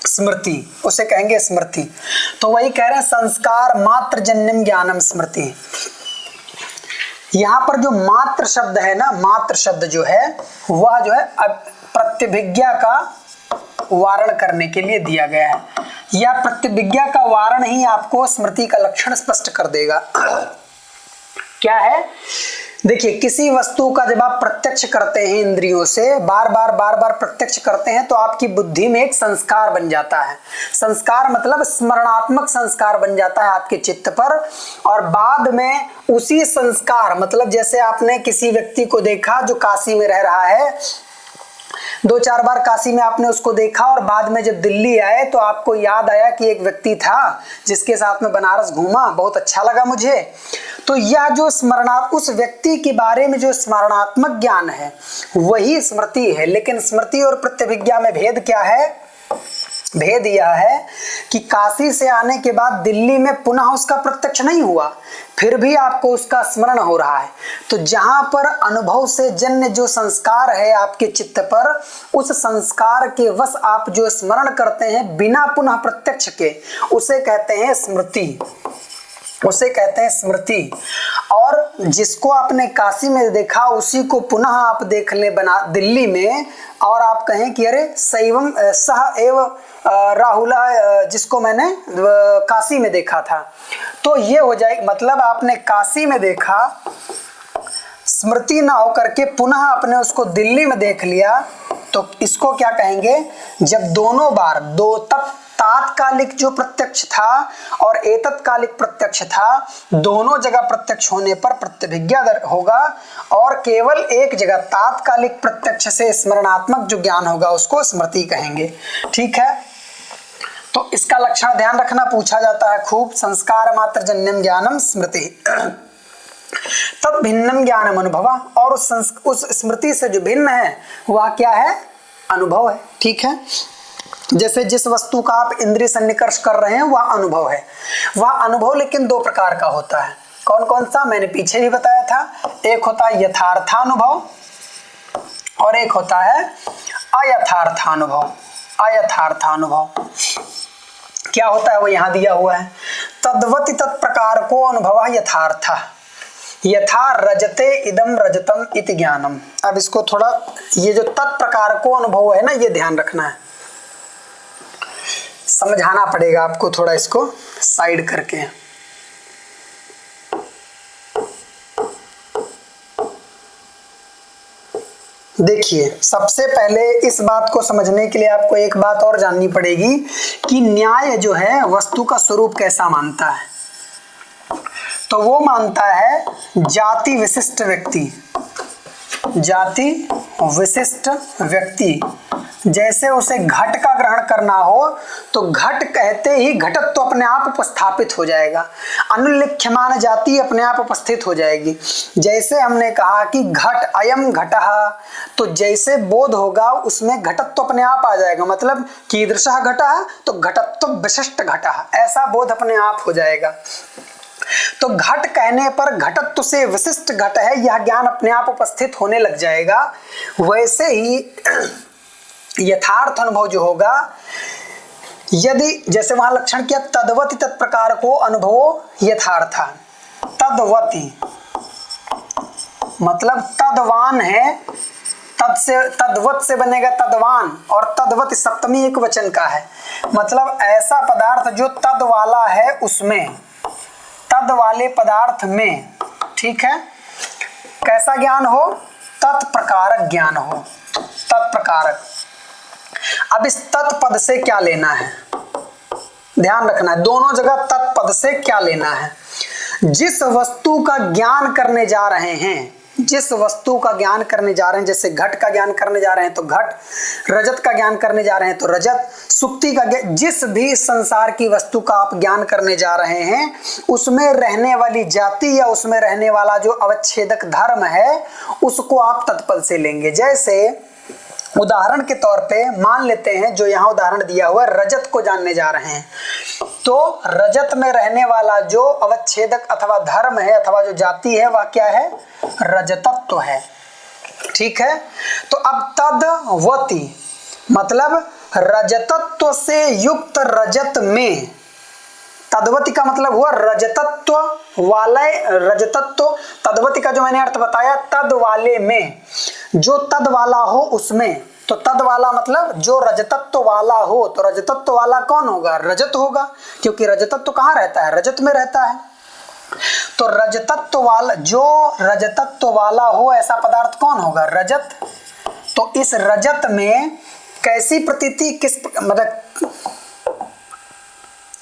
स्मृति। उसे कहेंगे स्मृति। तो वही कह रहे हैं, संस्कार मात्र जन्यम ज्ञानम स्मृति। यहां पर जो मात्र शब्द है ना, मात्र शब्द जो है वह जो है प्रतिभिज्ञा का वारण करने के लिए दिया गया है। या प्रतिभिज्ञा का वारण ही आपको स्मृति का लक्षण स्पष्ट कर देगा। क्या है? देखिए, किसी वस्तु का जब आप प्रत्यक्ष करते हैं इंद्रियों से, बार बार प्रत्यक्ष करते हैं, तो आपकी बुद्धि में एक संस्कार बन जाता है। संस्कार मतलब स्मरणात्मक संस्कार बन जाता है आपके चित्त पर, और बाद में उसी संस्कार, मतलब जैसे आपने किसी व्यक्ति को देखा जो काशी में रह रहा है, दो चार बार काशी में आपने उसको देखा, और बाद में जब दिल्ली आए तो आपको याद आया कि एक व्यक्ति था जिसके साथ में बनारस घूमा, बहुत अच्छा लगा मुझे। तो यह जो उस व्यक्ति के बारे में जो स्मरणात्मक ज्ञान है वही स्मृति है। लेकिन स्मृति और प्रतिभिज्ञा में भेद क्या है? भेद यह है कि काशी से आने के बाद दिल्ली में पुनः उसका प्रत्यक्ष नहीं हुआ, फिर भी आपको उसका स्मरण हो रहा है। तो जहां पर अनुभव से जन्य जो संस्कार है आपके चित्त पर, उस संस्कार के वश आप जो स्मरण करते हैं बिना पुनः प्रत्यक्ष के, उसे कहते हैं स्मृति। उसे कहते हैं स्मृति। और जिसको आपने काशी में देखा उसी को पुनः आप देख ले बना दिल्ली में, और आप कहें कि अरे सैवम सह एव राहुल, जिसको मैंने काशी में देखा था, तो ये हो जाए, मतलब आपने काशी में देखा, स्मृति ना होकर के पुनः आपने उसको दिल्ली में देख लिया, तो इसको क्या कहेंगे? जब दोनों बार, दो तात्कालिक जो प्रत्यक्ष था और एतत्कालिक प्रत्यक्ष था, दोनों जगह प्रत्यक्ष होने पर प्रतिभिज्ञा होगा, और केवल एक जगह तात्कालिक प्रत्यक्ष से स्मरणात्मक जो ज्ञान होगा उसको स्मृति कहेंगे। ठीक है, तो इसका लक्षण ध्यान रखना, पूछा जाता है खूब। संस्कार मात्र जन्यम ज्ञानम स्मृति, तब भिन्नम ज्ञानम अनुभव, और उस स्मृति से जो भिन्न है वह क्या है? अनुभव है। ठीक है, जैसे जिस वस्तु का आप इंद्रिय सन्निकर्ष कर रहे हैं वह अनुभव है। वह अनुभव लेकिन दो प्रकार का होता है। कौन कौन सा? मैंने पीछे भी बताया था। एक होता है यथार्थानुभव और एक होता है अयथार्थानुभव। अयथार्थानुभव क्या होता है वो यहां दिया हुआ है, तद्वति तत्प्रकार को अनुभव यथार्थ, यथा रजते इदम रजतम इति ज्ञानम। अब इसको थोड़ा, ये जो तत्प्रकार को अनुभव है ना, ये ध्यान रखना है, समझाना पड़ेगा आपको थोड़ा, इसको साइड करके। देखिए, सबसे पहले इस बात को समझने के लिए आपको एक बात और जाननी पड़ेगी कि न्याय जो है वस्तु का स्वरूप कैसा मानता है। तो वो मानता है जाति विशिष्ट व्यक्ति। जाति विशिष्ट व्यक्ति, जैसे उसे घट का ग्रहण करना हो तो घट कहते ही घटत्व तो अपने आप उपस्थापित हो जाएगा, अनुल्लिख्यमान जाति अपने आप उपस्थित हो जाएगी। जैसे हमने कहा कि घट अयम घटः, तो जैसे बोध होगा उसमें घटत्व तो अपने आप आ जाएगा, मतलब कीदृशः घटः, तो घटत्व विशिष्ट घटः, ऐसा बोध अपने आप हो जाएगा। तो घट कहने पर घटत्व से विशिष्ट घट है, यह ज्ञान अपने आप उपस्थित होने लग जाएगा। वैसे ही यथार्थ अनुभव जो होगा, यदि जैसे वहां लक्षण किया तद्वति तत्प्रकार को अनुभवो यथार्थ, तद्वति मतलब तद्वान है, तद से तद्वत से बनेगा तद्वान, और तद्वत सप्तमी एक वचन का है। मतलब ऐसा पदार्थ जो तद वाला है उसमें, तद वाले पदार्थ में, ठीक है, कैसा ज्ञान हो, तत्प्रकारक ज्ञान हो, तत्प्रकारक। अब इस तत्पद से क्या लेना है, ध्यान रखना है, दोनों जगह तत्पद से क्या लेना है। जिस वस्तु का ज्ञान करने जा रहे हैं, जिस वस्तु का ज्ञान करने जा रहे हैं, जैसे घट का ज्ञान करने जा रहे हैं तो घट, रजत का ज्ञान करने जा रहे हैं तो रजत, सुक्ति का ज्ञान, जिस भी संसार की वस्तु का आप ज्ञान करने जा रहे हैं उसमें रहने वाली जाति या उसमें रहने वाला जो अवच्छेदक धर्म है उसको आप तत्पद से लेंगे। जैसे उदाहरण के तौर पे मान लेते हैं, जो यहाँ उदाहरण दिया हुआ है, रजत को जानने जा रहे हैं, तो रजत में रहने वाला जो अवच्छेदक अथवा धर्म है अथवा जो जाति है वह क्या है, रजतत्व है, ठीक है। तो अब तद्वती मतलब रजतत्व से युक्त रजत में, तद्वती का मतलब हुआ रजतत्व वाले, रजतत्व, तद्वती का जो मैंने अर्थ बताया तद वाले में, जो तद वाला हो उसमें, तो तद वाला मतलब जो रजतत्व वाला हो, तो रजतत्व वाला कौन होगा, रजत होगा, क्योंकि रजतत्व कहाँ रहता है, रजत में रहता है। तो रजतत्व वाला, जो रजतत्व वाला हो ऐसा पदार्थ कौन होगा, रजत। तो इस रजत में कैसी प्रतीति, किस मतलब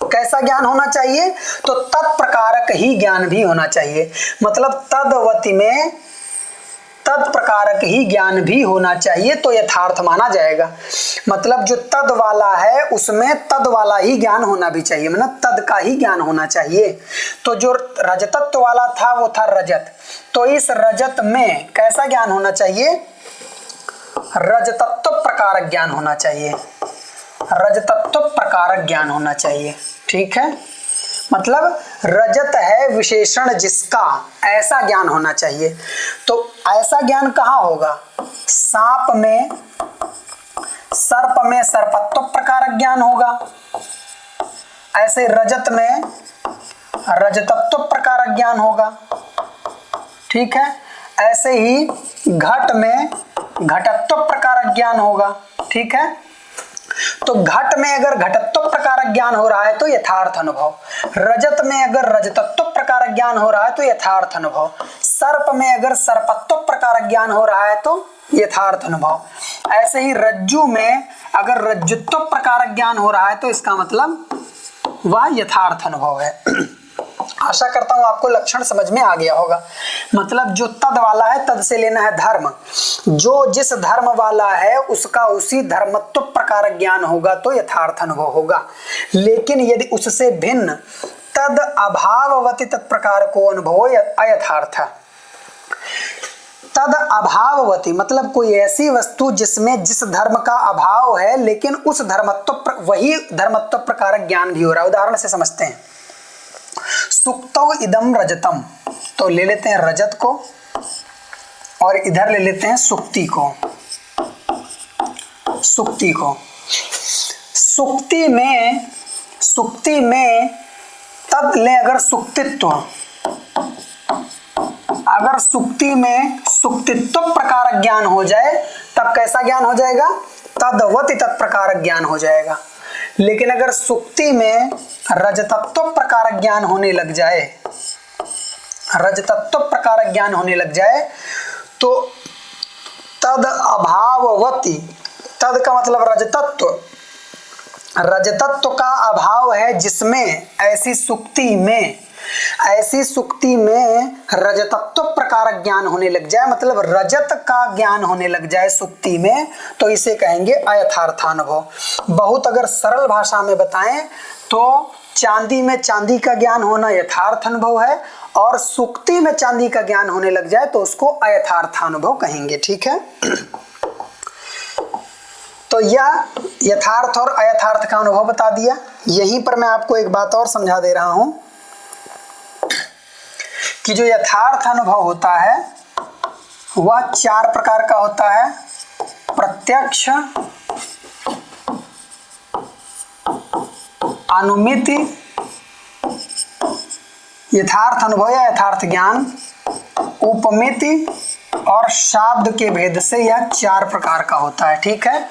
कैसा ज्ञान होना चाहिए, तो तत्प्रकारक ही ज्ञान भी होना चाहिए। मतलब तद्वती में तत्प्रकारक ही ज्ञान भी होना चाहिए तो यथार्थ माना जाएगा। मतलब जो तद वाला है उसमें तद वाला ही ज्ञान होना भी चाहिए, मतलब तद का ही ज्ञान होना चाहिए। तो जो रजतत्व वाला था वो था रजत, तो इस रजत में कैसा ज्ञान होना चाहिए, रजतत्व प्रकारक ज्ञान होना चाहिए, रजतत्व प्रकारक ज्ञान होना चाहिए, ठीक है। मतलब रजत है विशेषण जिसका, ऐसा ज्ञान होना चाहिए। तो ऐसा ज्ञान कहाँ होगा, सांप में, सर्प में सर्पत्व प्रकारक ज्ञान होगा, ऐसे रजत में रजतत्व प्रकारक ज्ञान होगा, ठीक है। ऐसे ही घट में घटत्व प्रकारक ज्ञान होगा, ठीक है। तो घट में अगर घटत्व प्रकारक ज्ञान हो रहा है तो यथार्थ अनुभव, रजत में अगर रजतत्व प्रकारक ज्ञान हो रहा है तो यथार्थ अनुभव, सर्प में अगर सर्पत्व प्रकारक ज्ञान हो रहा है तो यथार्थ अनुभव, ऐसे ही रज्जु में अगर रज्जुत्व प्रकारक ज्ञान हो रहा है तो इसका मतलब वह यथार्थ अनुभव है। आशा करता हूं आपको लक्षण समझ में आ गया होगा। मतलब जो तद वाला है तद से लेना है धर्म, जो जिस धर्म वाला है उसका उसी धर्मत्व प्रकारक ज्ञान होगा तो यथार्थ अनुभव होगा। लेकिन यदि उससे भिन्न तद अभाववती तत्प्रकार को अनुभव अयथार्थ, तद अभाववती मतलब कोई ऐसी वस्तु जिसमें जिस धर्म का अभाव है लेकिन उस धर्मत्व, वही धर्मत्व प्रकारक ज्ञान भी हो रहा है। उदाहरण से समझते हैं, सुक्तौ इदम रजतम, तो ले लेते हैं रजत को और इधर ले लेते हैं सुक्ति को, सुक्ति को। सुक्ति में तब ले अगर सुक्तित्व, अगर सुक्ति में सुक्तित्व प्रकारक ज्ञान हो जाए तब कैसा ज्ञान हो जाएगा, तद्वति तत्प्रकारक ज्ञान हो जाएगा। लेकिन अगर सुक्ति में रजतत्व प्रकारक ज्ञान होने लग जाए, रजतत्व प्रकारक ज्ञान होने लग जाए तो तद अभाववती, तद का मतलब रजतत्व, रजतत्व का अभाव है जिसमें ऐसी सुक्ति में रजतत्व प्रकारक ज्ञान होने लग जाए, मतलब रजत का ज्ञान होने लग जाए सुक्ति में, तो इसे कहेंगे अयथार्थानुभव। बहुत अगर सरल भाषा में बताएं तो चांदी में चांदी का ज्ञान होना यथार्थ अनुभव है और सुक्ति में चांदी का ज्ञान होने लग जाए तो उसको अयथार्थानुभव कहेंगे, ठीक है। तो यह यथार्थ और अयथार्थ का अनुभव बता दिया। यहीं पर मैं आपको एक बात और समझा दे रहा हूं कि जो यथार्थ अनुभव होता है वह 4 प्रकार का होता है, प्रत्यक्ष, अनुमिति, यथार्थ अनुभव या यथार्थ ज्ञान, उपमिति और शाब्द के भेद से यह 4 प्रकार का होता है। ठीक है,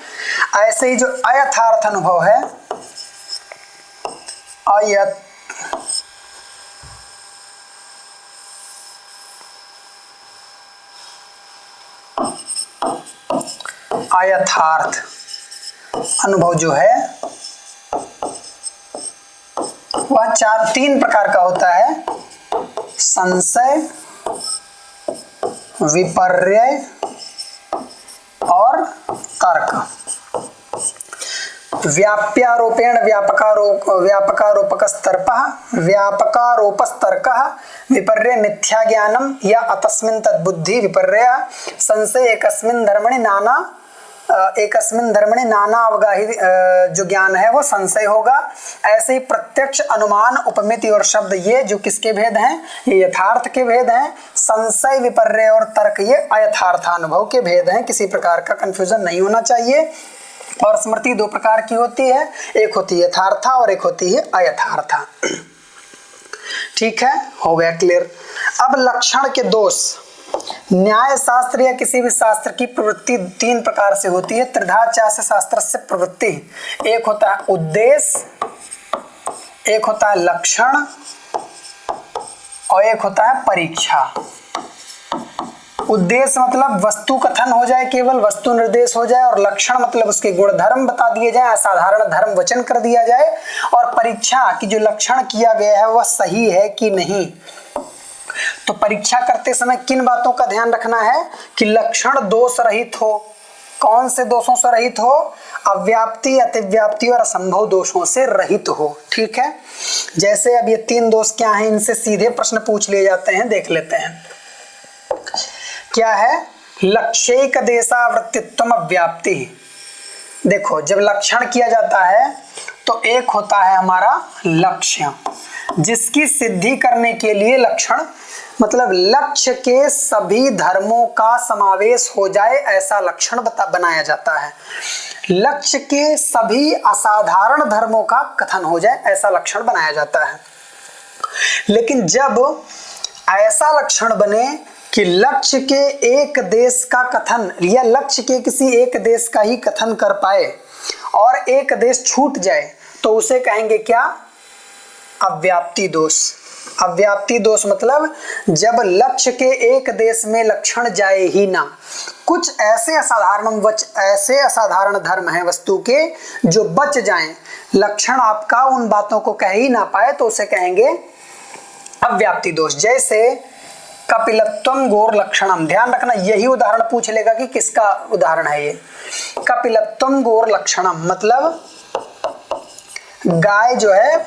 ऐसे ही जो अयथार्थ अनुभव है, अयथार्थ अनुभव जो है वह 3 प्रकार का होता है। संशय, विपर्य और तर्क। व्याप्यारोपेण व्यापकारोपस्तर्कः विपर्य मिथ्या ज्ञानम या अतस्मिन् तद्बुद्धि विपर्य संशय एकस्मिन् धर्मणि नाना अवगाही जो ज्ञान है वो संशय होगा। ऐसे ही प्रत्यक्ष, अनुमान, उपमिति और शब्द ये जो किसके भेद हैं, ये यथार्थ के भेद हैं। संशय, विपर्य और तर्क ये अयथार्थानुभव के भेद हैं। किसी प्रकार का कंफ्यूजन नहीं होना चाहिए। और स्मृति 2 प्रकार की होती है, एक होती है यथार्था और एक होती है अयथार्था। ठीक है, हो गया क्लियर। अब लक्षण के दोष। न्याय शास्त्र या किसी भी शास्त्र की प्रवृत्ति 3 प्रकार से होती है। त्रिधा चास्य शास्त्र से प्रवृत्ति, एक होता है उद्देश्य, एक होता है लक्षण और एक होता है परीक्षा। उद्देश्य मतलब वस्तु कथन हो जाए, केवल वस्तु निर्देश हो जाए, और लक्षण मतलब उसके गुण धर्म बता दिए जाए, असाधारण धर्म वचन कर दिया जाए, और परीक्षा कि जो लक्षण किया गया है वह सही है कि नहीं। तो परीक्षा करते समय किन बातों का ध्यान रखना है कि लक्षण दोष रहित हो। कौन से दोषों से रहित हो? अव्याप्ति, अतिव्याप्ति और असंभव दोषों से रहित हो। ठीक है, जैसे अब ये 3 दोष क्या हैं, इनसे सीधे प्रश्न पूछ लिए जाते हैं, देख लेते हैं। क्या है? लक्ष्यैक देशावृत्तित्वम अव्याप्ति। देखो, जब लक्षण किया जाता है तो एक होता है हमारा लक्ष्य, जिसकी सिद्धि करने के लिए लक्षण मतलब लक्ष्य के सभी धर्मों का समावेश हो जाए ऐसा लक्षण बनाया जाता है। लक्ष्य के सभी असाधारण धर्मों का कथन हो जाए ऐसा लक्षण बनाया जाता है। लेकिन जब ऐसा लक्षण बने कि लक्ष्य के एक देश का कथन या लक्ष्य के किसी एक देश का ही कथन कर पाए और एक देश छूट जाए तो उसे कहेंगे क्या? अव्याप्ति दोष। अव्याप्ति दोष मतलब जब लक्ष्य के एक देश में लक्षण जाए ही ना, कुछ ऐसे असाधारण धर्म हैं वस्तु के जो बच जाएं, लक्षण आपका उन बातों को कह ही ना पाए तो उसे कहेंगे अव्याप्ति दोष। जैसे कपिलत्वम गौर लक्षणम, ध्यान रखना यही उदाहरण पूछ लेगा कि किसका उदाहरण है ये। कपिलत्वम गौर लक्षणम मतलब गाय जो है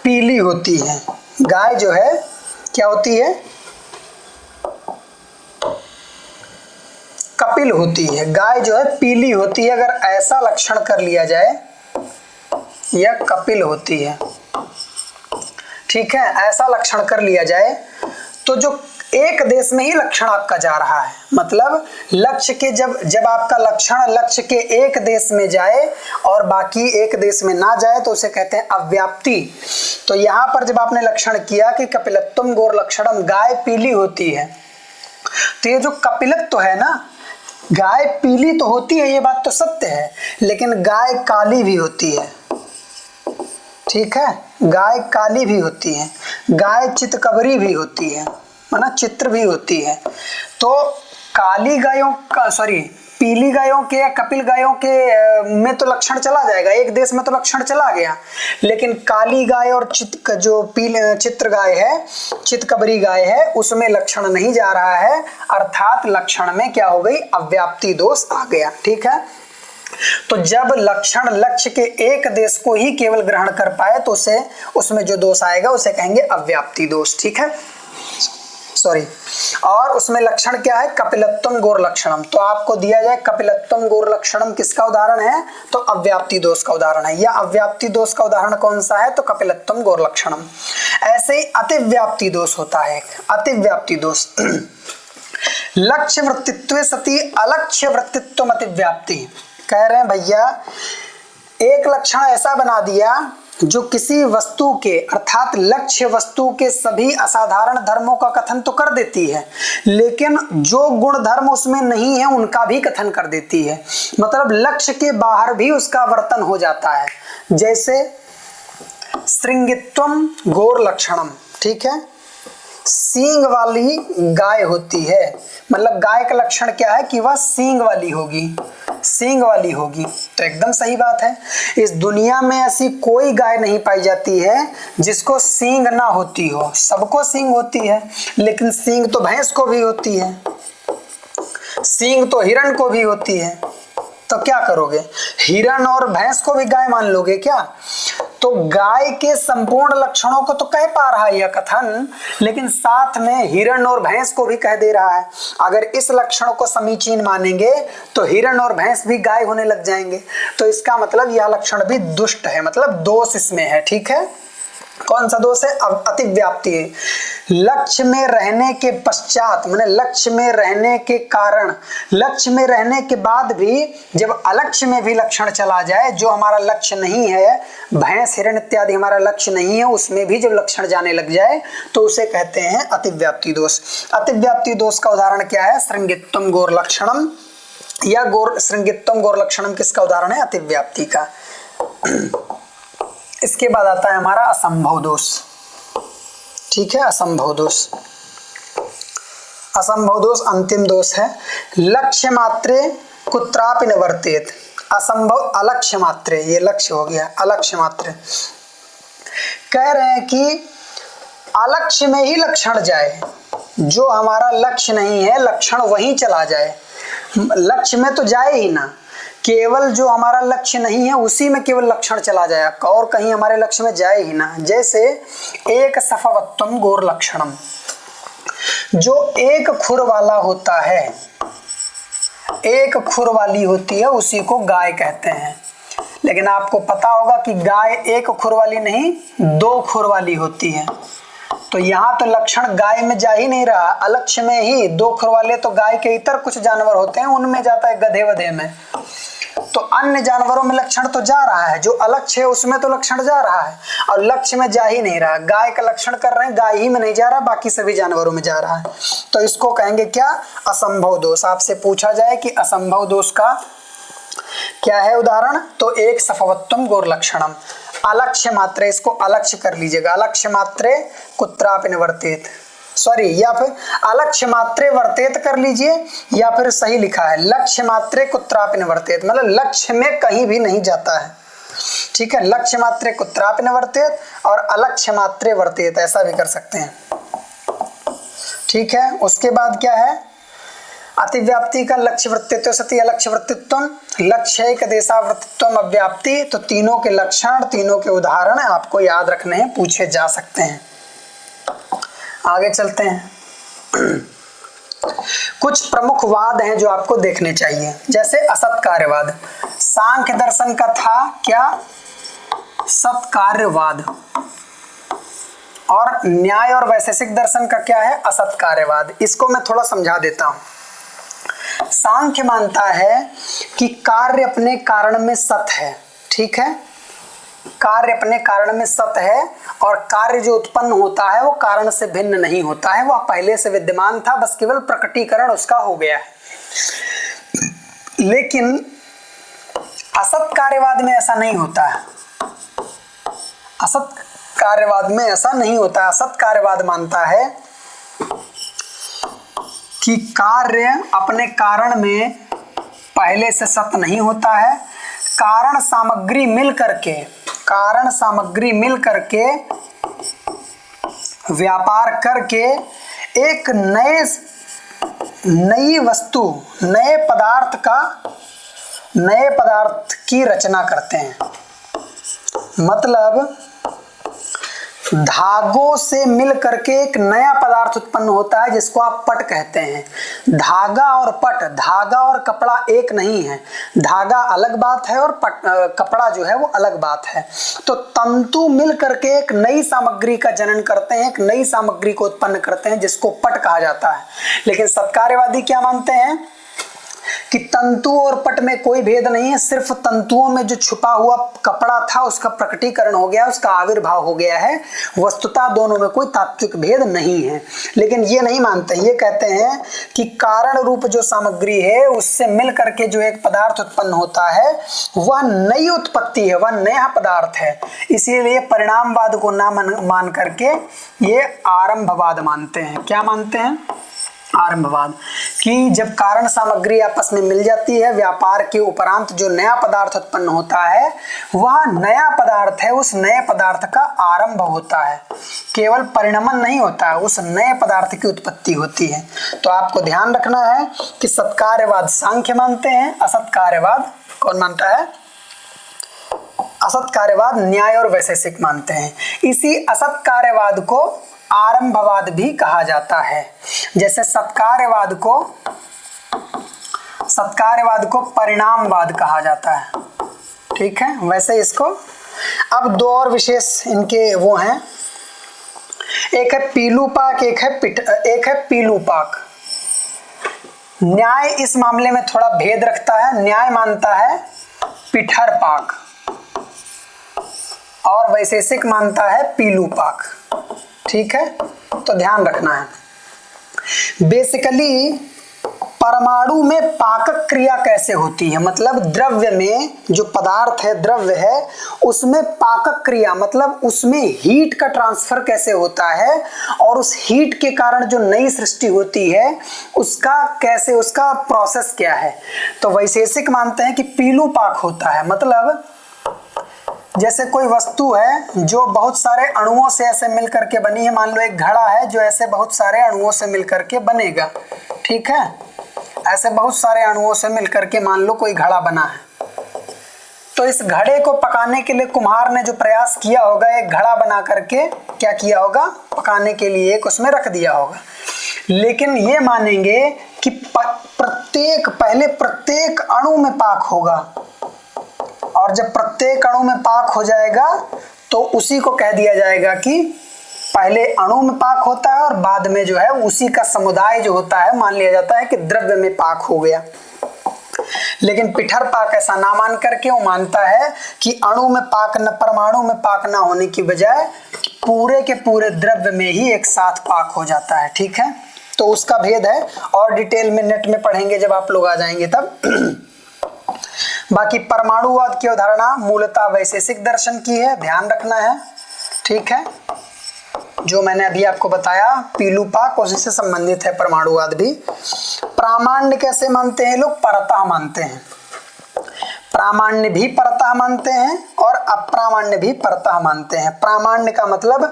पीली होती है। गाय जो है क्या होती है? कपिल होती है। गाय जो है पीली होती है। अगर ऐसा लक्षण कर लिया जाए, यह कपिल होती है, ठीक है, ऐसा लक्षण कर लिया जाए तो जो एक देश में ही लक्षण आपका जा रहा है, मतलब लक्ष्य के जब आपका लक्षण लक्ष्य के एक देश में जाए और बाकी एक देश में ना जाए तो उसे कहते हैं अव्याप्ति। तो यहाँ पर जब आपने लक्षण किया कि कपिलत्वम गौर लक्षणम, गाय पीली होती है, तो ये जो कपिलत्व है ना, गाय पीली तो होती है, ये बात तो सत्य है, लेकिन गाय काली भी होती है। ठीक है, गाय काली भी होती है, गाय चितकबरी भी होती है, माना चित्र भी होती है। तो काली गायों का पीली गायों के या कपिल गायों के में तो लक्षण चला जाएगा, एक देश में तो लक्षण चला गया, लेकिन काली गाय और चित्र गाय है, चितकबरी गाय है, उसमें लक्षण नहीं जा रहा है, अर्थात लक्षण में क्या हो गई? अव्याप्ति दोष आ गया। ठीक है, तो जब लक्षण लक्ष्य के एक देश को ही केवल ग्रहण कर पाए तो उसे उसमें जो दोष आएगा उसे कहेंगे अव्याप्ति दोष। ठीक है, और उसमें लक्षण क्या है? कपिलत्वम गौर लक्षणम। तो आपको दिया जाए कपिलत्वम गौर लक्षणम किसका उदाहरण है? तो अव्याप्ति दोष का उदाहरण है। या अव्याप्ति दोष का उदाहरण कौन सा है? तो कपिलत्वम गौर लक्षणम। ऐसे ही अतिव्याप्ति दोष होता है। अतिव्याप्ति दोष लक्ष्य वृत्तित्व सति अलक्ष्य वृत्तित्व अतिव्याप्ति। कह रहे हैं भैया एक लक्षण ऐसा बना दिया जो किसी वस्तु के अर्थात लक्ष्य वस्तु के सभी असाधारण धर्मों का कथन तो कर देती है, लेकिन जो गुण धर्म उसमें नहीं है उनका भी कथन कर देती है। मतलब लक्ष्य के बाहर भी उसका वर्तन हो जाता है। जैसे श्रृंगित्वम गौर लक्षणम, ठीक है, सींग वाली गाय होती है, मतलब गाय का लक्षण क्या है कि वह सींग वाली होगी, सींग वाली होगी। तो एकदम सही बात है। इस दुनिया में ऐसी कोई गाय नहीं पाई जाती है जिसको सींग ना होती हो। सबको सींग होती है, लेकिन सींग तो भैंस को भी होती है, सींग तो हिरण को भी होती है। तो क्या करोगे, हिरण और भैंस को भी गाय मान लोगे क्या? तो गाय के संपूर्ण लक्षणों को तो कह पा रहा है यह कथन, लेकिन साथ में हिरण और भैंस को भी कह दे रहा है। अगर इस लक्षण को समीचीन मानेंगे तो हिरण और भैंस भी गाय होने लग जाएंगे। तो इसका मतलब यह लक्षण भी दुष्ट है, मतलब दोष इसमें है। ठीक है, कौन सा दोष है? अतिव्याप्ति है। लक्ष्य में रहने के पश्चात, माने लक्ष्य में रहने के कारण, लक्ष्य में रहने के बाद भी जब अलक्ष्य में भी लक्षण चला जाए, जो हमारा लक्ष्य नहीं है, भैंस हिरण इत्यादि हमारा लक्ष्य नहीं है, उसमें भी जब लक्षण जाने लग जाए तो उसे कहते हैं अतिव्याप्ति दोष। अतिव्याप्ति दोष का उदाहरण क्या है? श्रृंगित्वम गौर लक्षणम, या श्रृंगित्वम गौर लक्षणम किसका उदाहरण है? अतिव्याप्ति का। इसके बाद आता है हमारा असंभव दोष। ठीक है, असंभव दोष। असंभव दोष अंतिम दोष है। लक्ष्य मात्रे कुत्रापि न वर्तेत। असंभव अलक्ष्य मात्रे, ये लक्ष्य हो गया, अलक्ष्य मात्रे। कह रहे हैं कि अलक्ष्य में ही लक्षण जाए, जो हमारा लक्ष्य नहीं है लक्षण वहीं चला जाए। लक्ष्य में तो जाए ही ना, केवल जो हमारा लक्ष्य नहीं है उसी में केवल लक्षण चला जाए, और कहीं हमारे लक्ष्य में जाए ही ना। जैसे एक सफवत्वम गौर लक्षणम, जो एक खुर वाला होता है, एक खुर वाली होती है, उसी को गाय कहते हैं। लेकिन आपको पता होगा कि गाय एक खुर वाली नहीं, दो खुर वाली होती है। तो यहाँ तो लक्षण गाय में जा ही नहीं रहा, अलक्ष्य में ही। दो खुर वाले तो गाय के इतर कुछ जानवर होते हैं, उनमें जाता है, गधे वधे में। तो अन्य जानवरों में लक्षण तो जा रहा है, जो अलक्ष्य है उसमें तो लक्षण जा रहा है, और लक्ष्य में जा ही नहीं रहा। गाय का लक्षण कर रहे हैं, गाय ही में नहीं जा रहा, बाकी सभी जानवरों में जा रहा है। तो इसको कहेंगे क्या? असंभव दोष। आपसे पूछा जाए कि असंभव दोष का क्या है उदाहरण, तो एक सफवत्वम गौर लक्षणम। अलक्ष्य मात्रे, इसको अलक्ष्य कर लीजिएगा, अलक्ष्य मात्रे कुत्रापि न वर्तेत, सॉरी, या फिर अलक्ष्य मात्रे वर्तेत कर लीजिए, या फिर सही लिखा है लक्ष्य मात्रे कुत्रापि न वर्तेत, मतलब लक्ष्य में कहीं भी नहीं जाता है। ठीक है, लक्ष्य मात्रे कुत्रापि न वर्तेत और अलक्ष्य मात्रे वर्तेत, ऐसा भी कर सकते हैं। ठीक है, उसके बाद क्या है? अतिव्याप्ति का लक्ष्य वृत्तित्व सति अलक्ष्य वृत्तित्वम, लक्ष्य एक देशावृत्तित्वम अव्याप्ति। तो तीनों के लक्षण, तीनों के उदाहरण आपको याद रखने हैं, पूछे जा सकते हैं। आगे चलते हैं। कुछ प्रमुख वाद हैं जो आपको देखने चाहिए, जैसे असत कार्यवाद। सांख्य दर्शन का था क्या? सत्कार्यवाद। और न्याय और वैशेषिक दर्शन का क्या है? असत कार्यवाद। इसको मैं थोड़ा समझा देता हूं। सांख्य मानता है कि कार्य अपने कारण में सत है। ठीक है, कार्य अपने कारण में सत है, और कार्य जो उत्पन्न होता है वो कारण से भिन्न नहीं होता है, वह पहले से विद्यमान था, बस केवल प्रकटीकरण उसका हो गया है। लेकिन असत कार्यवाद में ऐसा नहीं होता है। असत कार्यवाद में ऐसा नहीं होता। असत कार्यवाद मानता है कि कार्य अपने कारण में पहले से सत नहीं होता है। कारण सामग्री मिल करके व्यापार करके एक नई वस्तु, नए पदार्थ की रचना करते हैं। मतलब धागों से मिल करके एक नया पदार्थ उत्पन्न होता है, जिसको आप पट कहते हैं। धागा और पट, धागा और कपड़ा एक नहीं है, धागा अलग बात है और कपड़ा जो है वो अलग बात है। तो तंतु मिल करके एक नई सामग्री का जनन करते हैं, एक नई सामग्री को उत्पन्न करते हैं, जिसको पट कहा जाता है। लेकिन सत्कार्यवादी क्या मानते हैं? कि तंतु और पट में कोई भेद नहीं है, सिर्फ तंतुओं में जो छुपा हुआ कपड़ा था उसका प्रकटीकरण हो गया, उसका आविर्भाव हो गया है। वस्तुतः दोनों में कोई तात्विक भेद नहीं है। लेकिन ये नहीं मानते, ये कहते हैं कि कारण रूप जो सामग्री है उससे मिल करके जो एक पदार्थ उत्पन्न होता है वह नई उत्पत्ति है, वह नया पदार्थ है। इसीलिए परिणामवाद को ना मान करके ये आरंभवाद मानते हैं। क्या मानते हैं? आरंभवाद। कि जब कारण सामग्री आपस में मिल जाती है, व्यापार के उपरांत जो नया पदार्थ उत्पन्न होता है वह नया पदार्थ है, उस नए पदार्थ का आरंभ होता है, केवल परिणमन नहीं होता है, उस नए पदार्थ की उत्पत्ति होती है। तो आपको ध्यान रखना है कि सत्कार्यवाद सांख्य मानते हैं, असत्कार्यवाद कौन मानता है? असत्कार्यवाद न्याय और वैशेषिक मानते हैं। इसी असत्कार्यवाद को आरंभवाद भी कहा जाता है। जैसे सत्कार्यवाद को परिणामवाद कहा जाता है, ठीक है। वैसे इसको अब दो और विशेष इनके वो हैं, एक है पीलूपाक, एक है पीलूपाक। न्याय इस मामले में थोड़ा भेद रखता है, न्याय मानता है पिठरपाक और वैशेषिक मानता है पीलूपाक, ठीक है। तो ध्यान रखना है। बेसिकली परमाणु में पाकक क्रिया कैसे होती है, मतलब द्रव्य में जो पदार्थ है, द्रव्य है, उसमें पाकक क्रिया मतलब उसमें हीट का ट्रांसफर कैसे होता है और उस हीट के कारण जो नई सृष्टि होती है उसका कैसे, उसका प्रोसेस क्या है। तो वैशेषिक मानते हैं कि पीलूपाक होता है, मतलब जैसे कोई वस्तु है जो बहुत सारे अणुओं से ऐसे मिल करके बनी है, मान लो एक घड़ा है जो ऐसे बहुत सारे अणुओं से मिल करके बनेगा, ठीक है। ऐसे बहुत सारे अणुओं से मिल करके मान लो कोई घड़ा बना है, तो इस घड़े को पकाने के लिए कुम्हार ने जो प्रयास किया होगा, एक घड़ा बना करके क्या किया होगा, पकाने के लिए एक उसमें रख दिया होगा। लेकिन ये मानेंगे कि पहले प्रत्येक अणु में पाक होगा, और जब प्रत्येक अणु में पाक हो जाएगा तो उसी को कह दिया जाएगा कि पहले अणु में पाक होता है और बाद में जो है उसी का समुदाय जो होता है मान लिया जाता है कि द्रव्य में पाक हो गया। लेकिन पिठरपाक ऐसा ना मान करके वो मानता है कि अणु में पाक न, परमाणु में पाक ना होने की बजाय पूरे के पूरे द्रव्य में ही एक साथ पाक हो जाता है, ठीक है। तो उसका भेद है और डिटेल में नेट में पढ़ेंगे जब आप लोग आ जाएंगे तब। बाकी परमाणुवाद की अवधारणा मूलतः वैशेषिक दर्शन की है, ध्यान रखना है, ठीक है। जो मैंने अभी आपको बताया पीलूपाक उसी से संबंधित है परमाणुवाद भी। प्रामाण्य कैसे मानते हैं लोग? परतः मानते हैं। प्रामाण्य भी परतः मानते हैं और अप्रामाण्य भी परतः मानते हैं। प्रामाण्य का मतलब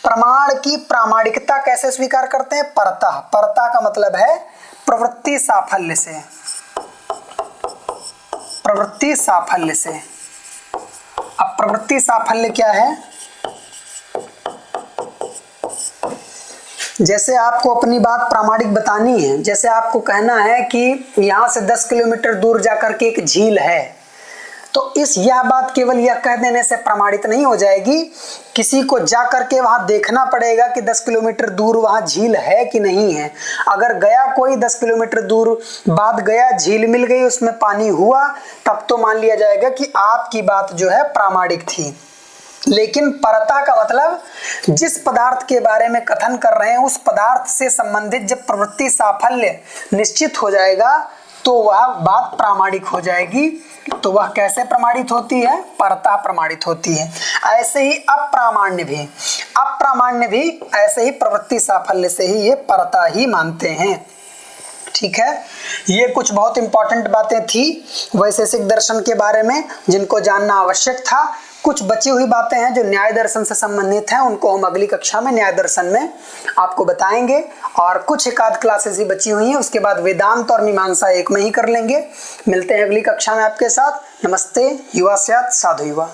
प्रमाण की प्रामाणिकता कैसे स्वीकार करते हैं? परतः। परतः का मतलब है प्रवृत्ति साफल्य से, प्रवृत्ति साफल्य से। अब प्रवृत्ति साफल्य क्या है? जैसे आपको अपनी बात प्रामाणिक बतानी है, जैसे आपको कहना है कि यहाँ से 10 किलोमीटर दूर जाकर के एक झील है, तो यह बात केवल यह कह देने से प्रमाणित नहीं हो जाएगी, किसी को जा करके वहां देखना पड़ेगा कि 10 किलोमीटर दूर वहां झील है कि नहीं है। अगर गया कोई 10 किलोमीटर दूर बाद गया, झील मिल गई, उसमें पानी हुआ, तब तो मान लिया जाएगा कि आपकी बात जो है प्रामाणिक थी। लेकिन परता का मतलब जिस पदार्थ के बारे में कथन कर रहे हैं उस पदार्थ से संबंधित जब प्रवृत्ति साफल्य निश्चित हो जाएगा तो वह बात प्रामाणिक हो जाएगी। तो वह कैसे प्रमाणित होती है? परता प्रमाणित होती है। ऐसे ही अप्रामाण्य भी ऐसे ही प्रवृत्ति साफल्य से ही ये परता ही मानते हैं, ठीक है। ये कुछ बहुत इंपॉर्टेंट बातें थी वैशेषिक दर्शन के बारे में जिनको जानना आवश्यक था। कुछ बची हुई बातें हैं जो न्याय दर्शन से संबंधित हैं, उनको हम अगली कक्षा में न्याय दर्शन में आपको बताएंगे। और कुछ एकाध क्लासेस ही बची हुई हैं, उसके बाद वेदांत और मीमांसा एक में ही कर लेंगे। मिलते हैं अगली कक्षा में आपके साथ। नमस्ते। युवा स्यात् साधु युवा।